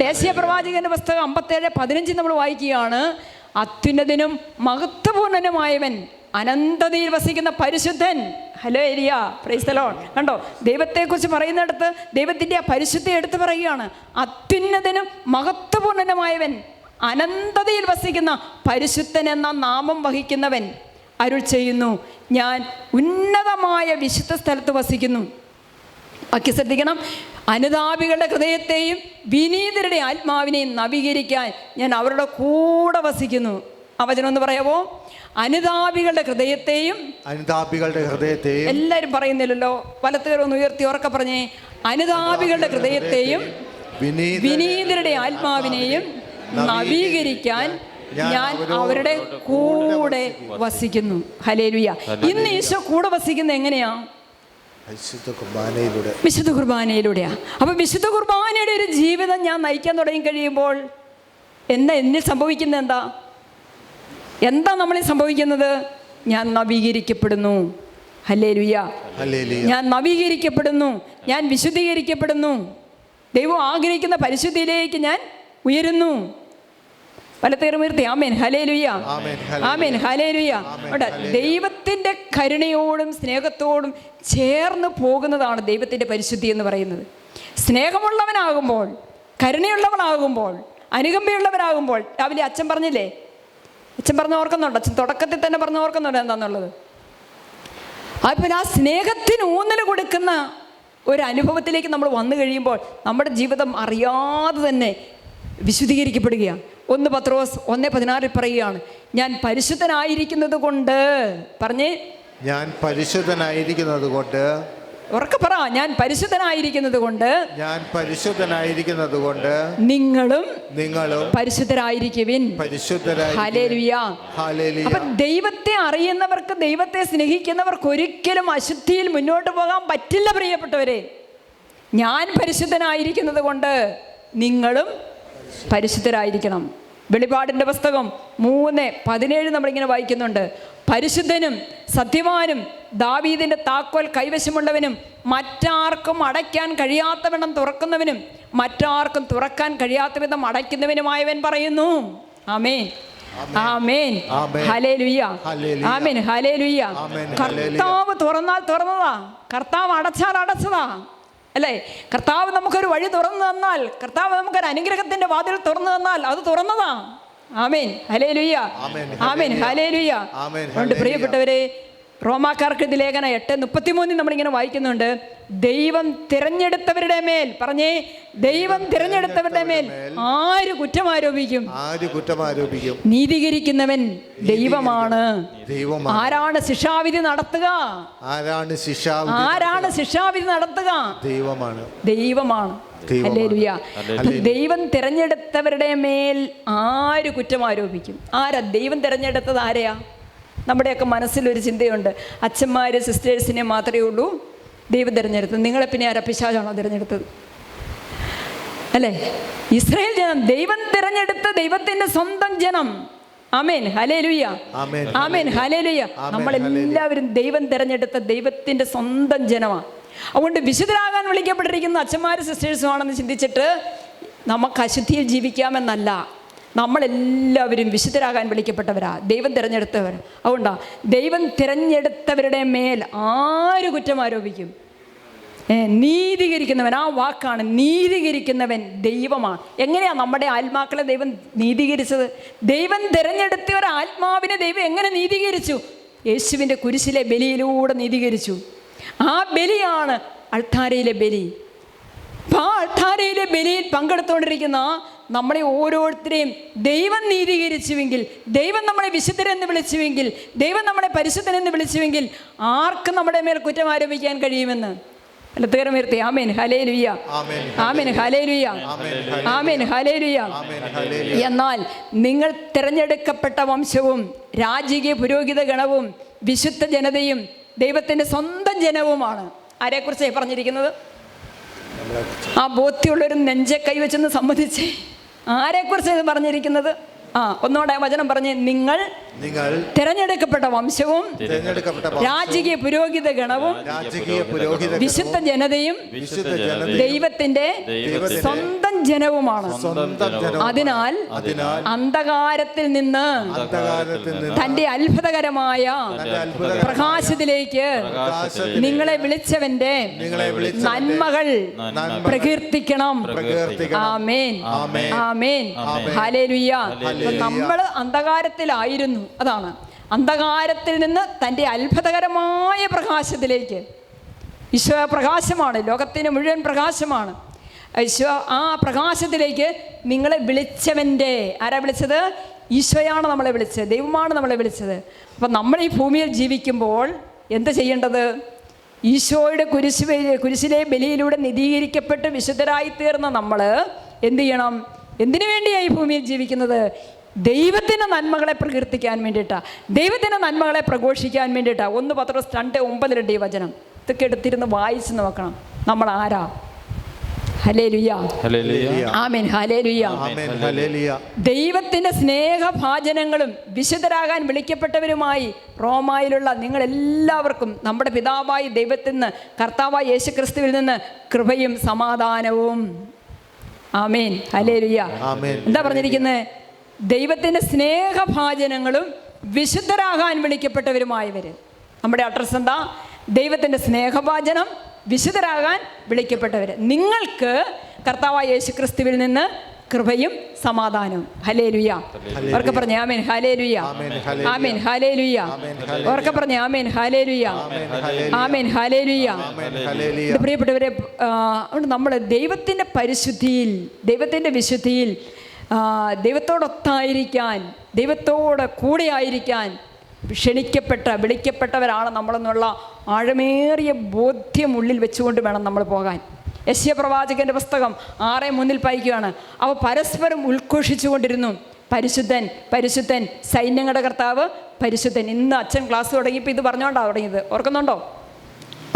യേശയ്യാ പ്രവാചകന്റെ പുസ്തകം 57:15 നമ്മൾ വായിക്കുകയാണ്: അത്യുന്നതനും മഹത്വപൂർണനുമായവൻ, അനന്തതയിൽ വസിക്കുന്ന പരിശുദ്ധൻ. Hallelujah, price the Lord. കണ്ടോ, ദൈവത്തെക്കുറിച്ച് പറയുന്നിടത്ത് ദൈവത്തിൻ്റെ ആ പരിശുദ്ധി എടുത്ത് പറയുകയാണ്. അത്യുന്നതനും മഹത്വപൂർണനുമായവൻ, അനന്തതയിൽ വസിക്കുന്ന പരിശുദ്ധൻ എന്ന നാമം വഹിക്കുന്നവൻ അരുൾ ചെയ്യുന്നു, ഞാൻ ഉന്നതമായ വിശുദ്ധ സ്ഥലത്ത് വസിക്കുന്നു. ബാക്കി ശ്രദ്ധിക്കണം. അനുതാപികളുടെ ഹൃദയത്തെയും വിനീതരുടെ ആത്മാവിനെയും നവീകരിക്കാൻ ഞാൻ അവരുടെ കൂടെ വസിക്കുന്നു. ആ വചനം ഒന്ന് പറയാവോ? അനുതാപികളുടെ ഹൃദയത്തെയും എല്ലാവരും പറയുന്നില്ലല്ലോ, വലത്തുകരൊന്ന് ഉയർത്തി ഉറക്കെ പറഞ്ഞേ. അനുതാപികളുടെ ഹൃദയത്തെയും വിനീതരുടെ ആത്മാവിനെയും നവീകരിക്കാൻ ഞാൻ അവരുടെ കൂടെ വസിക്കുന്നു. ഹല്ലേലൂയ. ഇന്ന് ഈശോ കൂടെ വസിക്കുന്നത് എങ്ങനെയാ? വിശുദ്ധ കുർബാനയിലൂടെയാ. അപ്പൊ വിശുദ്ധ കുർബാനയുടെ ഒരു ജീവിതം ഞാൻ നയിക്കാൻ തുടങ്ങി കഴിയുമ്പോൾ എന്നിൽ സംഭവിക്കുന്നത് എന്താ നമ്മളിൽ സംഭവിക്കുന്നത്? ഞാൻ നവീകരിക്കപ്പെടുന്നു. ഹല്ലേലൂയ. ഞാൻ നവീകരിക്കപ്പെടുന്നു, ഞാൻ വിശുദ്ധീകരിക്കപ്പെടുന്നു. ദൈവം ആഗ്രഹിക്കുന്ന പരിശുദ്ധിയിലേക്ക് ഞാൻ ഉയരുന്നു. വലത്തേറുമുയർത്തി ആമേൻ, ഹല്ലേലൂയ, ആമേൻ, ഹല്ലേലൂയ. ദൈവത്തിൻ്റെ കരുണയോടും സ്നേഹത്തോടും ചേർന്ന് പോകുന്നതാണ് ദൈവത്തിൻ്റെ പരിശുദ്ധി എന്ന് പറയുന്നത്. സ്നേഹമുള്ളവനാകുമ്പോൾ, കരുണയുള്ളവനാകുമ്പോൾ, അനുകമ്പയുള്ളവരാകുമ്പോൾ, രാവിലെ അച്ഛൻ പറഞ്ഞില്ലേ, അച്ഛൻ പറഞ്ഞ ഓർക്കുന്നുണ്ട്, അച്ഛൻ തുടക്കത്തിൽ തന്നെ പറഞ്ഞ ഓർക്കുന്നുണ്ട് എന്താണെന്നുള്ളത്. അതുപോലെ ആ സ്നേഹത്തിന് ഊന്നൽ കൊടുക്കുന്ന ഒരു അനുഭവത്തിലേക്ക് നമ്മൾ വന്നു കഴിയുമ്പോൾ നമ്മുടെ ജീവിതം അറിയാതെ തന്നെ വിശുദ്ധീകരിക്കപ്പെടുകയാണ്. 1 പത്രോസ് 1:16 പറയുകയാണ്, ഞാൻ പരിശുദ്ധനായിരിക്കുന്നത് കൊണ്ട്, പറഞ്ഞേ, ഞാൻ പരിശുദ്ധനായിരിക്കുന്നത് കൊണ്ട്, ഉറക്കെ പറ, ഞാൻ പരിശുദ്ധനായിരിക്കുന്നത് കൊണ്ട്, ഞാൻ പരിശുദ്ധനായിരിക്കുന്നത് കൊണ്ട് നിങ്ങളും നിങ്ങളും പരിശുദ്ധരായിരിക്കുവിൻ. ഹല്ലേലൂയ. ഹല്ലേലൂയ. അപ്പൊ ദൈവത്തെ അറിയുന്നവർക്ക്, ദൈവത്തെ സ്നേഹിക്കുന്നവർക്ക് ഒരിക്കലും അശുദ്ധിയിൽ മുന്നോട്ട് പോകാൻ പറ്റില്ല പ്രിയപ്പെട്ടവരെ. ഞാൻ പരിശുദ്ധനായിരിക്കുന്നത് കൊണ്ട് നിങ്ങളും പരിശുദ്ധരായിരിക്കണം. വെളിപാടിൻ്റെ പുസ്തകം 3:17 നമ്മളിങ്ങനെ വായിക്കുന്നുണ്ട്, പരിശുദ്ധനും സത്യവാനും ദാവീദിൻ്റെ താക്കോൽ കൈവശമുള്ളവനും മറ്റാർക്കും അടയ്ക്കാൻ കഴിയാത്തവണ്ണം തുറക്കുന്നവനും മറ്റാർക്കും തുറക്കാൻ കഴിയാത്ത വിധം അടയ്ക്കുന്നവനുമായവൻ പറയുന്നു. ആമേൻ, ആമേൻ, ഹല്ലേലൂയ, ആമേൻ, ഹല്ലേലൂയ. കർത്താവ് തുറന്നാൽ തുറന്നതാ, കർത്താവ് അടച്ചാൽ അടച്ചതാ, അല്ലേ? കർത്താവ് നമുക്കൊരു വഴി തുറന്നു തന്നാൽ, കർത്താവ് നമുക്കൊരു അനുഗ്രഹത്തിന്റെ വാതിൽ തുറന്നു തന്നാൽ അത് തുറന്നതാ. ആമേൻ, ഹല്ലേലൂയ, ആമേൻ, ഹല്ലേലൂയ. അതുകൊണ്ട് പ്രിയപ്പെട്ടവരെ, റോമാക്കാർക്ക് ഇത് ലേഖനം 8:33 നമ്മളിങ്ങനെ വായിക്കുന്നുണ്ട്, ദൈവം തിരഞ്ഞെടുത്തവരുടെ മേൽ, പറഞ്ഞേ, ദൈവം തിരഞ്ഞെടുത്തവരുടെ മേൽ ആര് കുറ്റം ആരോപിക്കും? നീതീകരിക്കുന്നവൻ ദൈവമാണ്. ആരാണ് ശിക്ഷാവിധി നടത്തുക? ആരാണ് ശിക്ഷാവിധി നടത്തുക? ദൈവമാണ്. ഹല്ലേലൂയ. ദൈവം തിരഞ്ഞെടുത്തവരുടെ മേൽ ആര് കുറ്റം ആരോപിക്കും? ആരാ ദൈവം തിരഞ്ഞെടുത്തത്? ആരെയാ? നമ്മുടെയൊക്കെ മനസ്സിലൊരു ചിന്തയുണ്ട്, അച്ഛന്മാർ സിസ്റ്റേഴ്സിനെ മാത്രമേ ഉള്ളൂ ദൈവം തിരഞ്ഞെടുത്തത്. നിങ്ങളെ പിന്നെ ആരാ? പിശാചാണോ തിരഞ്ഞെടുത്തത്? അല്ലേ? ഇസ്രായേൽ ജനം ദൈവം തിരഞ്ഞെടുത്ത ദൈവത്തിന്റെ സ്വന്തം ജനം. ആമേൻ, ഹല്ലേലൂയ, ആമേൻ, ഹല്ലേലൂയ. നമ്മളെല്ലാവരും ദൈവം തിരഞ്ഞെടുത്ത ദൈവത്തിന്റെ സ്വന്തം ജനമാണ്. അതുകൊണ്ട് വിശുദ്ധരാകാൻ വിളിക്കപ്പെട്ടിരിക്കുന്ന അച്ഛന്മാരും സിസ്റ്റേഴ്സും ആണെന്ന് ചിന്തിച്ചിട്ട് നമുക്ക് അശുദ്ധിയിൽ ജീവിക്കാമെന്നല്ല, നമ്മളെല്ലാവരും വിശുദ്ധരാകാൻ വിളിക്കപ്പെട്ടവരാ, ദൈവം തിരഞ്ഞെടുത്തവരാ. അതുകൊണ്ടാ ദൈവം തിരഞ്ഞെടുത്തവരുടെ മേൽ ആര് കുറ്റം ആരോപിക്കും? നീതീകരിക്കുന്നവൻ, ആ വാക്കാണ്, നീതീകരിക്കുന്നവൻ ദൈവമാണ്. എങ്ങനെയാ നമ്മുടെ ആത്മാക്കളെ ദൈവം നീതീകരിച്ചത്? ദൈവം തിരഞ്ഞെടുത്ത ഒരു ആത്മാവിനെ ദൈവം എങ്ങനെ നീതീകരിച്ചു? യേശുവിൻ്റെ കുരിശിലെ ബലിയിലൂടെ നീതീകരിച്ചു. ആ ബലിയാണ് അൾത്താരയിലെ ബലി. ആ അൾത്താരയിലെ ബലിയിൽ പങ്കെടുത്തുകൊണ്ടിരിക്കുന്ന നമ്മളെ ഓരോരുത്തരെയും ദൈവം നീതീകരിച്ചുവെങ്കിൽ, ദൈവം നമ്മളെ വിശുദ്ധരെന്ന് വിളിച്ചുവെങ്കിൽ, ദൈവം നമ്മളെ പരിശുദ്ധനെന്ന് വിളിച്ചുവെങ്കിൽ ആർക്കും നമ്മുടെ മേൽ കുറ്റം ആരോപിക്കാൻ കഴിയുമെന്ന് തീർമീർത്തി. ആമേൻ, hallelujah, amen, hallelujah, amen, hallelujah. എന്നാൽ നിങ്ങൾ തിരഞ്ഞെടുക്കപ്പെട്ട വംശവും രാജകീയ പുരോഹിത ഗണവും വിശുദ്ധ ജനതയും ദൈവത്തിൻ്റെ സ്വന്തം ജനവുമാണ്. ആരെക്കുറിച്ചാണ് പറഞ്ഞിരിക്കുന്നത്? ആ ബോധ്യമുള്ളൊരു നെഞ്ചെ കൈവച്ചെന്ന് സമ്മതിച്ചേ. ആരെക്കുറിച്ചാണ് പറഞ്ഞിരിക്കുന്നത്? ഒന്നോടെ വചനം പറഞ്ഞ്, നിങ്ങൾ തിരഞ്ഞെടുക്കപ്പെട്ട വംശവും രാജകീയ പുരോഹിത ഗണവും വിശുദ്ധ ജനതയും ദൈവത്തിന്റെ സ്വന്തം ജനവുമാണ്. അതിനാൽ അന്ധകാരത്തിൽ നിന്ന് തന്റെ അത്ഭുതകരമായ പ്രകാശത്തിലേക്ക് നിങ്ങളെ വിളിച്ചവന്റെ നന്മകൾ പ്രകീർത്തിക്കണം. ആമേൻ, ആമേൻ, ഹല്ലേലൂയ. നമ്മൾ അന്ധകാരത്തിലായിരുന്നു, അതാണ് അന്ധകാരത്തിൽ നിന്ന് തൻ്റെ അത്ഭുതകരമായ പ്രകാശത്തിലേക്ക്. ഈശോ പ്രകാശമാണ്, ലോകത്തിന് മുഴുവൻ പ്രകാശമാണ്. ഈശോ ആ പ്രകാശത്തിലേക്ക് നിങ്ങളെ വിളിച്ചവൻ്റെ, ആരാ വിളിച്ചത്? ഈശോയാണ് നമ്മളെ വിളിച്ചത്, ദൈവമാണ് നമ്മളെ വിളിച്ചത്. അപ്പം നമ്മൾ ഈ ഭൂമിയിൽ ജീവിക്കുമ്പോൾ എന്ത് ചെയ്യേണ്ടത്? ഈശോയുടെ കുരിശിലെ ബലിയിലൂടെ നീതീകരിക്കപ്പെട്ട് വിശുദ്ധരായി തീർന്ന നമ്മൾ എന്ത് ചെയ്യണം? എന്തിനു വേണ്ടിയാണ് ഈ ഭൂമിയിൽ ജീവിക്കുന്നത്? ദൈവത്തിൻ്റെ നന്മകളെ പ്രകീർത്തിക്കാൻ വേണ്ടിയിട്ടാണ്, ദൈവത്തിൻ്റെ നന്മകളെ പ്രഘോഷിക്കാൻ വേണ്ടിയിട്ടാണ്. 1 പത്രോസ് 2:9 ഈ വചനം ഇതൊക്കെ എടുത്തിരുന്ന് വായിച്ച് നോക്കണം. നമ്മൾ ആരാ? Hallelujah, amen, hallelujah. ദൈവത്തിൻ്റെ സ്നേഹഭാജനങ്ങളും വിശുദ്ധരാകാൻ വിളിക്കപ്പെട്ടവരുമായി റോമായിലുള്ള നിങ്ങളെല്ലാവർക്കും നമ്മുടെ പിതാവായ ദൈവത്തിൽ നിന്ന്, കർത്താവായ യേശുക്രിസ്തുവിൽ നിന്ന് കൃപയും സമാധാനവും. ആമേൻ, ഹല്ലേലൂയ. എന്താ പറഞ്ഞിരിക്കുന്നത്? ദൈവത്തിൻ്റെ സ്നേഹഭാജനങ്ങളും വിശുദ്ധരാകാൻ വിളിക്കപ്പെട്ടവരുമായവർ. നമ്മുടെ അഡ്രസ് എന്താ? ദൈവത്തിൻ്റെ സ്നേഹഭാജനം, വിശുദ്ധരാകാൻ വിളിക്കപ്പെട്ടവർ. നിങ്ങൾക്ക് കർത്താവായ യേശുക്രിസ്തുവിൽ നിന്ന് കൃപയും സമാധാനവും. ഹല്ലേലൂയ. ഉറക്കെ പറഞ്ഞേ ആമേൻ. ഹല്ലേലൂയ. ആമേൻ. ഹല്ലേലൂയ. ഉറക്കെ പറഞ്ഞേ ആമേൻ. ഹല്ലേലൂയ. ആമേൻ. ഹല്ലേലൂയ. പ്രിയപ്പെട്ടവരെ, നമ്മൾ ദൈവത്തിൻ്റെ പരിശുദ്ധിയിൽ, ദൈവത്തിൻ്റെ വിശുദ്ധിയിൽ, ദൈവത്തോടൊത്തായിരിക്കാൻ, ദൈവത്തോട് കൂടെ ആയിരിക്കാൻ വിളിക്കപ്പെട്ടവരാണ് നമ്മളെന്നുള്ള ആഴമേറിയ ബോധ്യം ഉള്ളിൽ വെച്ചുകൊണ്ട് വേണം നമ്മൾ പോകാൻ. യെശയ്യാ പ്രവാചകന്റെ പുസ്തകം 6:3 വായിക്കുകയാണ്. അവ പരസ്പരം ഉദ്ഘോഷിച്ചു കൊണ്ടിരുന്നു, പരിശുദ്ധൻ പരിശുദ്ധൻ സൈന്യങ്ങളുടെ കർത്താവ് പരിശുദ്ധൻ. ഇന്ന് അച്ഛൻ ക്ലാസ് തുടങ്ങിയപ്പോൾ ഇത് പറഞ്ഞുകൊണ്ടാണ് തുടങ്ങിയത്. ഓർക്കുന്നുണ്ടോ?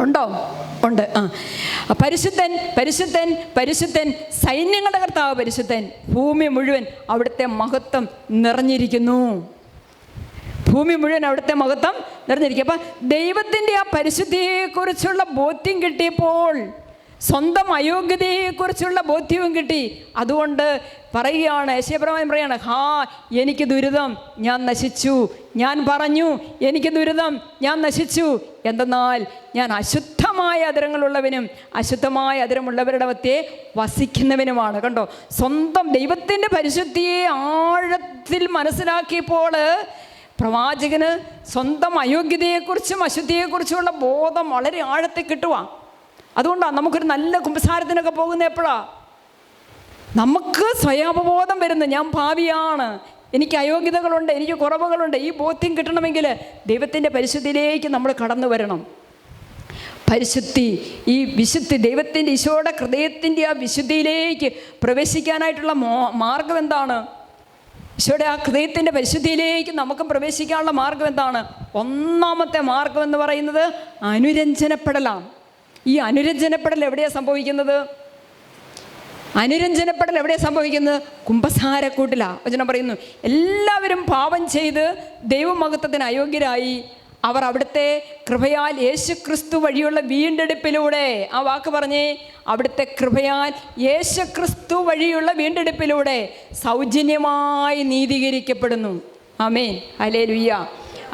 ഉണ്ടോ? ഉണ്ട്. പരിശുദ്ധൻ പരിശുദ്ധൻ പരിശുദ്ധൻ സൈന്യങ്ങളുടെ കർത്താവ് പരിശുദ്ധൻ. ഭൂമി മുഴുവൻ അവിടുത്തെ മഹത്വം നിറഞ്ഞിരിക്കുന്നു. ഭൂമി മുഴുവൻ അവിടുത്തെ മഹത്വം നിറഞ്ഞിരിക്കും. അപ്പം ദൈവത്തിൻ്റെ ആ പരിശുദ്ധിയെക്കുറിച്ചുള്ള ബോധ്യം കിട്ടിയപ്പോൾ സ്വന്തം അയോഗ്യതയെക്കുറിച്ചുള്ള ബോധ്യവും കിട്ടി. അതുകൊണ്ട് പറയുകയാണ്, യെശയ്യാപ്രവാചകൻ പറയുകയാണ്, എനിക്ക് ദുരിതം, ഞാൻ നശിച്ചു. ഞാൻ പറഞ്ഞു, എനിക്ക് ദുരിതം, ഞാൻ നശിച്ചു. എന്തെന്നാൽ ഞാൻ അശുദ്ധമായ അധരങ്ങളുള്ളവനും അശുദ്ധമായ അധരമുള്ളവരുടെ മധ്യേ വസിക്കുന്നവനുമാണ്. കണ്ടോ, സ്വന്തം ദൈവത്തിൻ്റെ പരിശുദ്ധിയെ ആഴത്തിൽ മനസ്സിലാക്കിയപ്പോൾ പ്രവാചകന് സ്വന്തം അയോഗ്യതയെക്കുറിച്ചും അശുദ്ധിയെക്കുറിച്ചുമുള്ള ബോധം വളരെ ആഴത്തിൽ കിട്ടുക. അതുകൊണ്ടാണ് നമുക്കൊരു നല്ല കുമ്പസാരത്തിനൊക്കെ പോകുന്നത് എപ്പോഴാണ്? നമുക്ക് സ്വയാവബോധം വരുന്നത്, ഞാൻ പാപിയാണ്, എനിക്ക് അയോഗ്യതകളുണ്ട്, എനിക്ക് കുറവുകളുണ്ട്. ഈ ബോധ്യം കിട്ടണമെങ്കിൽ ദൈവത്തിൻ്റെ പരിശുദ്ധിയിലേക്ക് നമ്മൾ കടന്നു വരണം. പരിശുദ്ധി, ഈ വിശുദ്ധി, ദൈവത്തിൻ്റെ ഈശോയുടെ ഹൃദയത്തിൻ്റെ ആ വിശുദ്ധിയിലേക്ക് പ്രവേശിക്കാനായിട്ടുള്ള മാർഗം എന്താണ്? ഈശോയുടെ ആ ഹൃദയത്തിൻ്റെ പരിശുദ്ധിയിലേക്ക് നമുക്ക് പ്രവേശിക്കാനുള്ള മാർഗം എന്താണ്? ഒന്നാമത്തെ മാർഗം എന്ന് പറയുന്നത് അനുരഞ്ജനപ്പെടലാണ്. ഈ അനുരഞ്ജനപ്പെടൽ എവിടെയാണ് സംഭവിക്കുന്നത്? അനുരഞ്ജനപ്പെടൽ എവിടെയാണ് സംഭവിക്കുന്നത്? കുമ്പസാരക്കൂട്ടിലാണ്. വചനം പറയുന്നു, എല്ലാവരും പാപം ചെയ്ത് ദൈവമഹത്വത്തിന് അയോഗ്യരായി അവർ അവിടുത്തെ കൃപയാൽ യേശുക്രിസ്തു വഴിയുള്ള വീണ്ടെടുപ്പിലൂടെ, ആ വാക്ക് പറഞ്ഞേ, അവിടുത്തെ കൃപയാൽ യേശുക്രിസ്തു വഴിയുള്ള വീണ്ടെടുപ്പിലൂടെ സൗജന്യമായി നീതീകരിക്കപ്പെടുന്നു. ആമേൻ. ഹല്ലേലൂയ.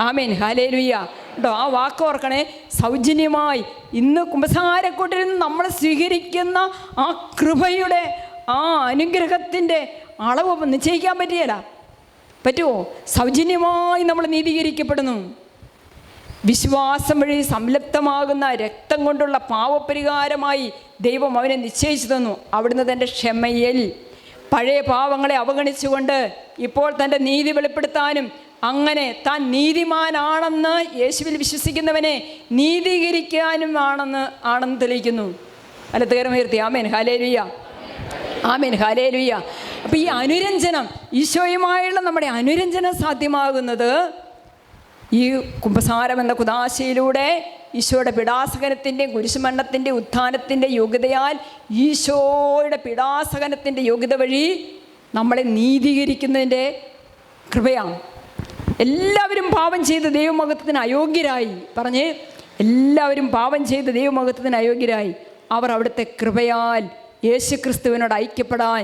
ആമേൻ. ഹല്ലേലൂയ. കേട്ടോ, ആ വാക്ക് ഓർക്കണേ, സൗജന്യമായി. ഇന്ന് കുമ്പസാരക്കൂട്ടിൽ നിന്ന് നമ്മൾ സ്വീകരിക്കുന്ന ആ കൃപയുടെ, ആ അനുഗ്രഹത്തിൻ്റെ അളവ് നിശ്ചയിക്കാൻ പറ്റുമോ? സൗജന്യമായി നമ്മൾ നീതീകരിക്കപ്പെടുന്നു. വിശ്വാസം വഴി സംലപ്തമാകുന്ന രക്തം കൊണ്ടുള്ള പാവപരിഹാരമായി ദൈവം അവനെ നിശ്ചയിച്ചു തന്നു. അവിടുന്ന് തൻ്റെ ക്ഷമയിൽ പഴയ പാവങ്ങളെ അവഗണിച്ചുകൊണ്ട് ഇപ്പോൾ തൻ്റെ നീതി വെളിപ്പെടുത്താനും അങ്ങനെ താൻ നീതിമാനാണെന്ന് യേശുവിൽ വിശ്വസിക്കുന്നവനെ നീതീകരിക്കാനും ആണെന്ന് തെളിയിക്കുന്നു. അലത്തുകരമുയർത്തി. ആമേൻ. ഹല്ലേലൂയ. ആമേൻ. ഹല്ലേലൂയ. അപ്പോൾ ഈ അനുരഞ്ജനം, ഈശോയുമായുള്ള നമ്മുടെ അനുരഞ്ജനം സാധ്യമാകുന്നത് ഈ കുമ്പസാരം എന്ന കുദാശയിലൂടെ ഈശോയുടെ പീഡാസഹനത്തിൻ്റെയും കുരിശുമരണത്തിൻ്റെ ഉത്ഥാനത്തിൻ്റെ യോഗ്യതയാൽ, ഈശോയുടെ പീഡാസഹനത്തിൻ്റെ യോഗ്യത വഴി നമ്മളെ നീതീകരിക്കുന്നതിൻ്റെ കൃപയാണ്. എല്ലാവരും പാപം ചെയ്ത് ദൈവമഹത്വത്തിന് അയോഗ്യരായി, പറഞ്ഞ്, എല്ലാവരും പാപം ചെയ്ത് ദൈവമഹത്വത്തിന് അയോഗ്യരായി അവർ അവിടുത്തെ കൃപയാൽ യേശുക്രിസ്തുവിനോട് ഐക്യപ്പെടാൻ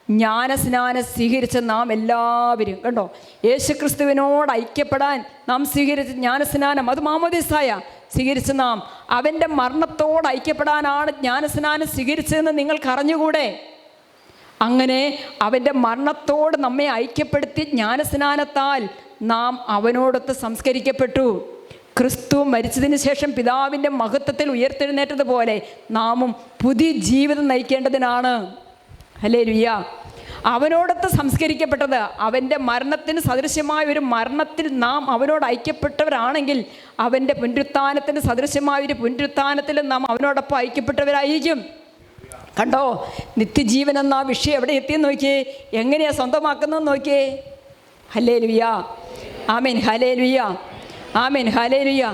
ജ്ഞാനസ്നാനം സ്വീകരിച്ച നാം എല്ലാവരും, കണ്ടോ, യേശുക്രിസ്തുവിനോട് ഐക്യപ്പെടാൻ നാം സ്വീകരിച്ച ജ്ഞാനസ്നാനം, അത് മാമോദീസായ സ്വീകരിച്ച നാം അവൻ്റെ മരണത്തോട് ഐക്യപ്പെടാനാണ് ജ്ഞാനസ്നാനം സ്വീകരിച്ചതെന്ന് നിങ്ങൾക്ക് അറിഞ്ഞുകൂടെ? അങ്ങനെ അവൻ്റെ മരണത്തോട് നമ്മെ ഐക്യപ്പെടുത്തി ജ്ഞാനസ്നാനത്താൽ നാം അവനോടൊത്ത് സംസ്കരിക്കപ്പെട്ടു. ക്രിസ്തു മരിച്ചതിന് ശേഷം പിതാവിൻ്റെ മഹത്വത്തിൽ ഉയർത്തെഴുന്നേറ്റതുപോലെ നാമും പുതിയ ജീവിതം നയിക്കേണ്ടതിനാണ്. ഹല്ലേലൂയ. അവനോടൊത്ത് സംസ്കരിക്കപ്പെട്ടത്, അവൻ്റെ മരണത്തിന് സദൃശ്യമായ ഒരു മരണത്തിൽ നാം അവനോട് ഐക്യപ്പെട്ടവരാണെങ്കിൽ അവൻ്റെ പുനരുത്ഥാനത്തിന് സദൃശ്യമായ ഒരു പുനരുത്ഥാനത്തിൽ നാം അവനോടൊപ്പം ഐക്യപ്പെട്ടവരായിരിക്കും. കണ്ടോ, നിത്യജീവൻ എന്ന വിഷയം എവിടെ എത്തിയെന്ന് നോക്കിയേ, എങ്ങനെയാണ് സ്വന്തമാക്കുന്നതെന്ന് നോക്കിയേ. Hallelujah. Amen. Hallelujah. Amen. Hallelujah.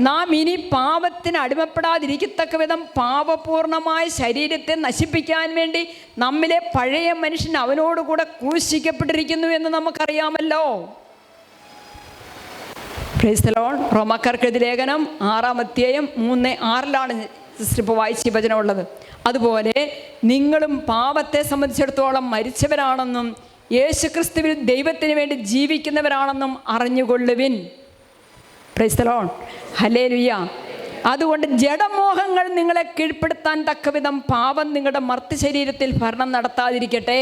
നാം ഇനി പാപത്തിന് അടിമപ്പെടാതിരിക്കത്തക്ക വിധം പാപപൂർണമായ ശരീരത്തെ നശിപ്പിക്കാൻ വേണ്ടി നമ്മിലെ പഴയ മനുഷ്യൻ അവനോടുകൂടെ ക്രൂശിക്കപ്പെട്ടിരിക്കുന്നു എന്ന് നമുക്കറിയാമല്ലോ. Price the Lord. റോമാക്കാർക്കെഴുതിയ ലേഖനം 6-ാം അധ്യായം 3-6 സിസ്റ്റർ ഇപ്പോൾ വായിച്ച വചനമുള്ളത്. അതുപോലെ നിങ്ങളും പാപത്തെ സംബന്ധിച്ചിടത്തോളം മരിച്ചവരാണെന്നും യേശുക്രിസ്തുവിൽ ദൈവത്തിന് വേണ്ടി ജീവിക്കുന്നവരാണെന്നും അറിഞ്ഞുകൊള്ളുവിൻ. Praise the Lord. ഹല്ലേലൂയ. അതുകൊണ്ട് ജഡമോഹങ്ങൾ നിങ്ങളെ കീഴ്പ്പെടുത്താൻ തക്കവിധം പാപം നിങ്ങളുടെ മർത്യശരീരത്തിൽ ഭരണം നടത്താതിരിക്കട്ടെ.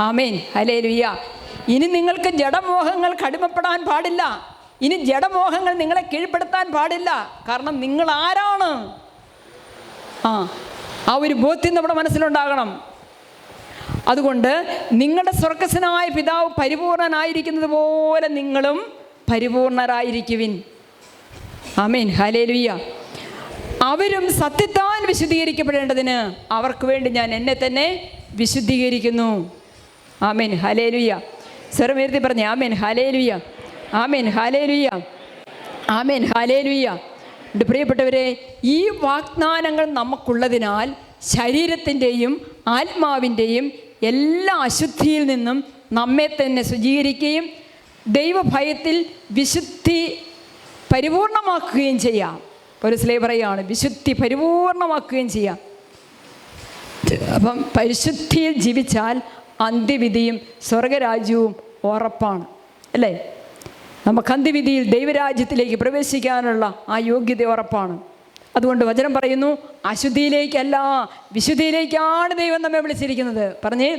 ആമേൻ, ഹല്ലേലൂയ. ഇനി നിങ്ങൾക്ക് ജഡമോഹങ്ങൾ കടിമപ്പെടാൻ പാടില്ല. ഇനി ജഡമോഹങ്ങൾ നിങ്ങളെ കീഴ്പ്പെടുത്താൻ പാടില്ല. കാരണം നിങ്ങൾ ആരാണ്? ആ ഒരു ബോധ്യം നമ്മുടെ മനസ്സിലുണ്ടാകണം. അതുകൊണ്ട് നിങ്ങളുടെ സ്വർഗ്ഗസ്ഥനായ പിതാവ് പരിപൂർണനായിരിക്കുന്നത് പോലെ നിങ്ങളും പരിപൂർണരായിരിക്കുവിൻ. ആമേൻ, ഹല്ലേലൂയ. അവരും സത്യത്താൽ വിശുദ്ധീകരിക്കപ്പെടേണ്ടതിന് അവർക്ക് വേണ്ടി ഞാൻ എന്നെ തന്നെ വിശുദ്ധീകരിക്കുന്നു. ആമേൻ, ഹല്ലേലൂയ. സ്വരമുയർത്തി പറഞ്ഞേ amen, hallelujah, amen, hallelujah, amen, hallelujah. എൻ്റെ പ്രിയപ്പെട്ടവരെ, ഈ വാഗ്ദാനങ്ങൾ നമുക്കുള്ളതിനാൽ ശരീരത്തിൻ്റെയും ആത്മാവിൻ്റെയും എല്ലാ അശുദ്ധിയിൽ നിന്നും നമ്മെ തന്നെ ശുചീകരിക്കുകയും ദൈവഭയത്തിൽ വിശുദ്ധി പരിപൂർണമാക്കുകയും ചെയ്യാം. പൗലോസ് പറയുകയാണ്, വിശുദ്ധി പരിപൂർണമാക്കുകയും ചെയ്യാം. അപ്പം പരിശുദ്ധിയിൽ ജീവിച്ചാൽ അന്ത്യവിധിയും സ്വർഗരാജ്യവും ഉറപ്പാണ്, അല്ലേ? നമുക്ക് അന്ത്യവിധിയിൽ ദൈവരാജ്യത്തിലേക്ക് പ്രവേശിക്കാനുള്ള ആ യോഗ്യത ഉറപ്പാണ്. അതുകൊണ്ട് വചനം പറയുന്നു, അശുദ്ധിയിലേക്കല്ല വിശുദ്ധിയിലേക്കാണ് ദൈവം നമ്മെ വിളിച്ചിരിക്കുന്നത്. പറഞ്ഞേ,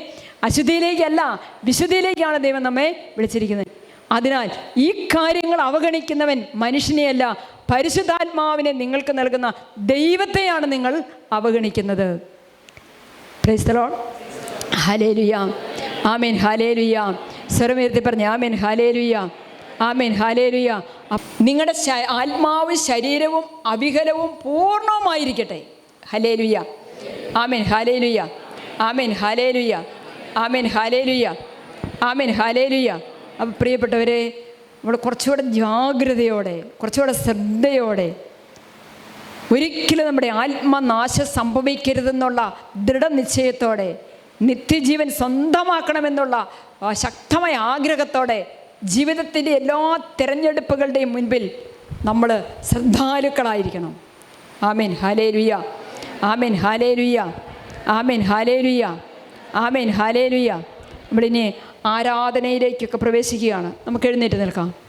അശുദ്ധിയിലേക്കല്ല വിശുദ്ധിയിലേക്കാണ് ദൈവം നമ്മെ വിളിച്ചിരിക്കുന്നത്. അതിനാൽ ഈ കാര്യങ്ങൾ അവഗണിക്കുന്നവൻ മനുഷ്യനെയല്ല, പരിശുദ്ധാത്മാവിനെ നിങ്ങൾക്ക് നൽകുന്ന ദൈവത്തെയാണ് നിങ്ങൾ അവഗണിക്കുന്നത്. Praise the Lord, hallelujah, amen, hallelujah. സ്വരമുയർത്തി പറഞ്ഞേ ആമേൻ, ഹല്ലേലൂയ, ആമേൻ, ഹല്ലേലൂയ. നിങ്ങളുടെ ആത്മാവും ശരീരവും അവികലവും പൂർണ്ണവുമായിരിക്കട്ടെ. Hallelujah, amen, hallelujah, amen, hallelujah, amen, hallelujah, amen, hallelujah. അപ്പം പ്രിയപ്പെട്ടവരെ, നമ്മൾ കുറച്ചുകൂടെ ജാഗ്രതയോടെ, കുറച്ചുകൂടെ ശ്രദ്ധയോടെ, ഒരിക്കലും നമ്മുടെ ആത്മനാശം സംഭവിക്കരുതെന്നുള്ള ദൃഢനിശ്ചയത്തോടെ, നിത്യജീവൻ സ്വന്തമാക്കണമെന്നുള്ള ശക്തമായ ആഗ്രഹത്തോടെ ജീവിതത്തിൻ്റെ എല്ലാ തിരഞ്ഞെടുപ്പുകളുടെയും മുൻപിൽ നമ്മൾ ശ്രദ്ധാലുക്കളായിരിക്കണം. ആമേൻ, hallelujah, amen, hallelujah, amen, hallelujah, amen, hallelujah. നമ്മളിനി ആരാധനയിലേക്കൊക്കെ പ്രവേശിക്കുകയാണ്. നമുക്ക് എഴുന്നേറ്റ് നിൽക്കാം.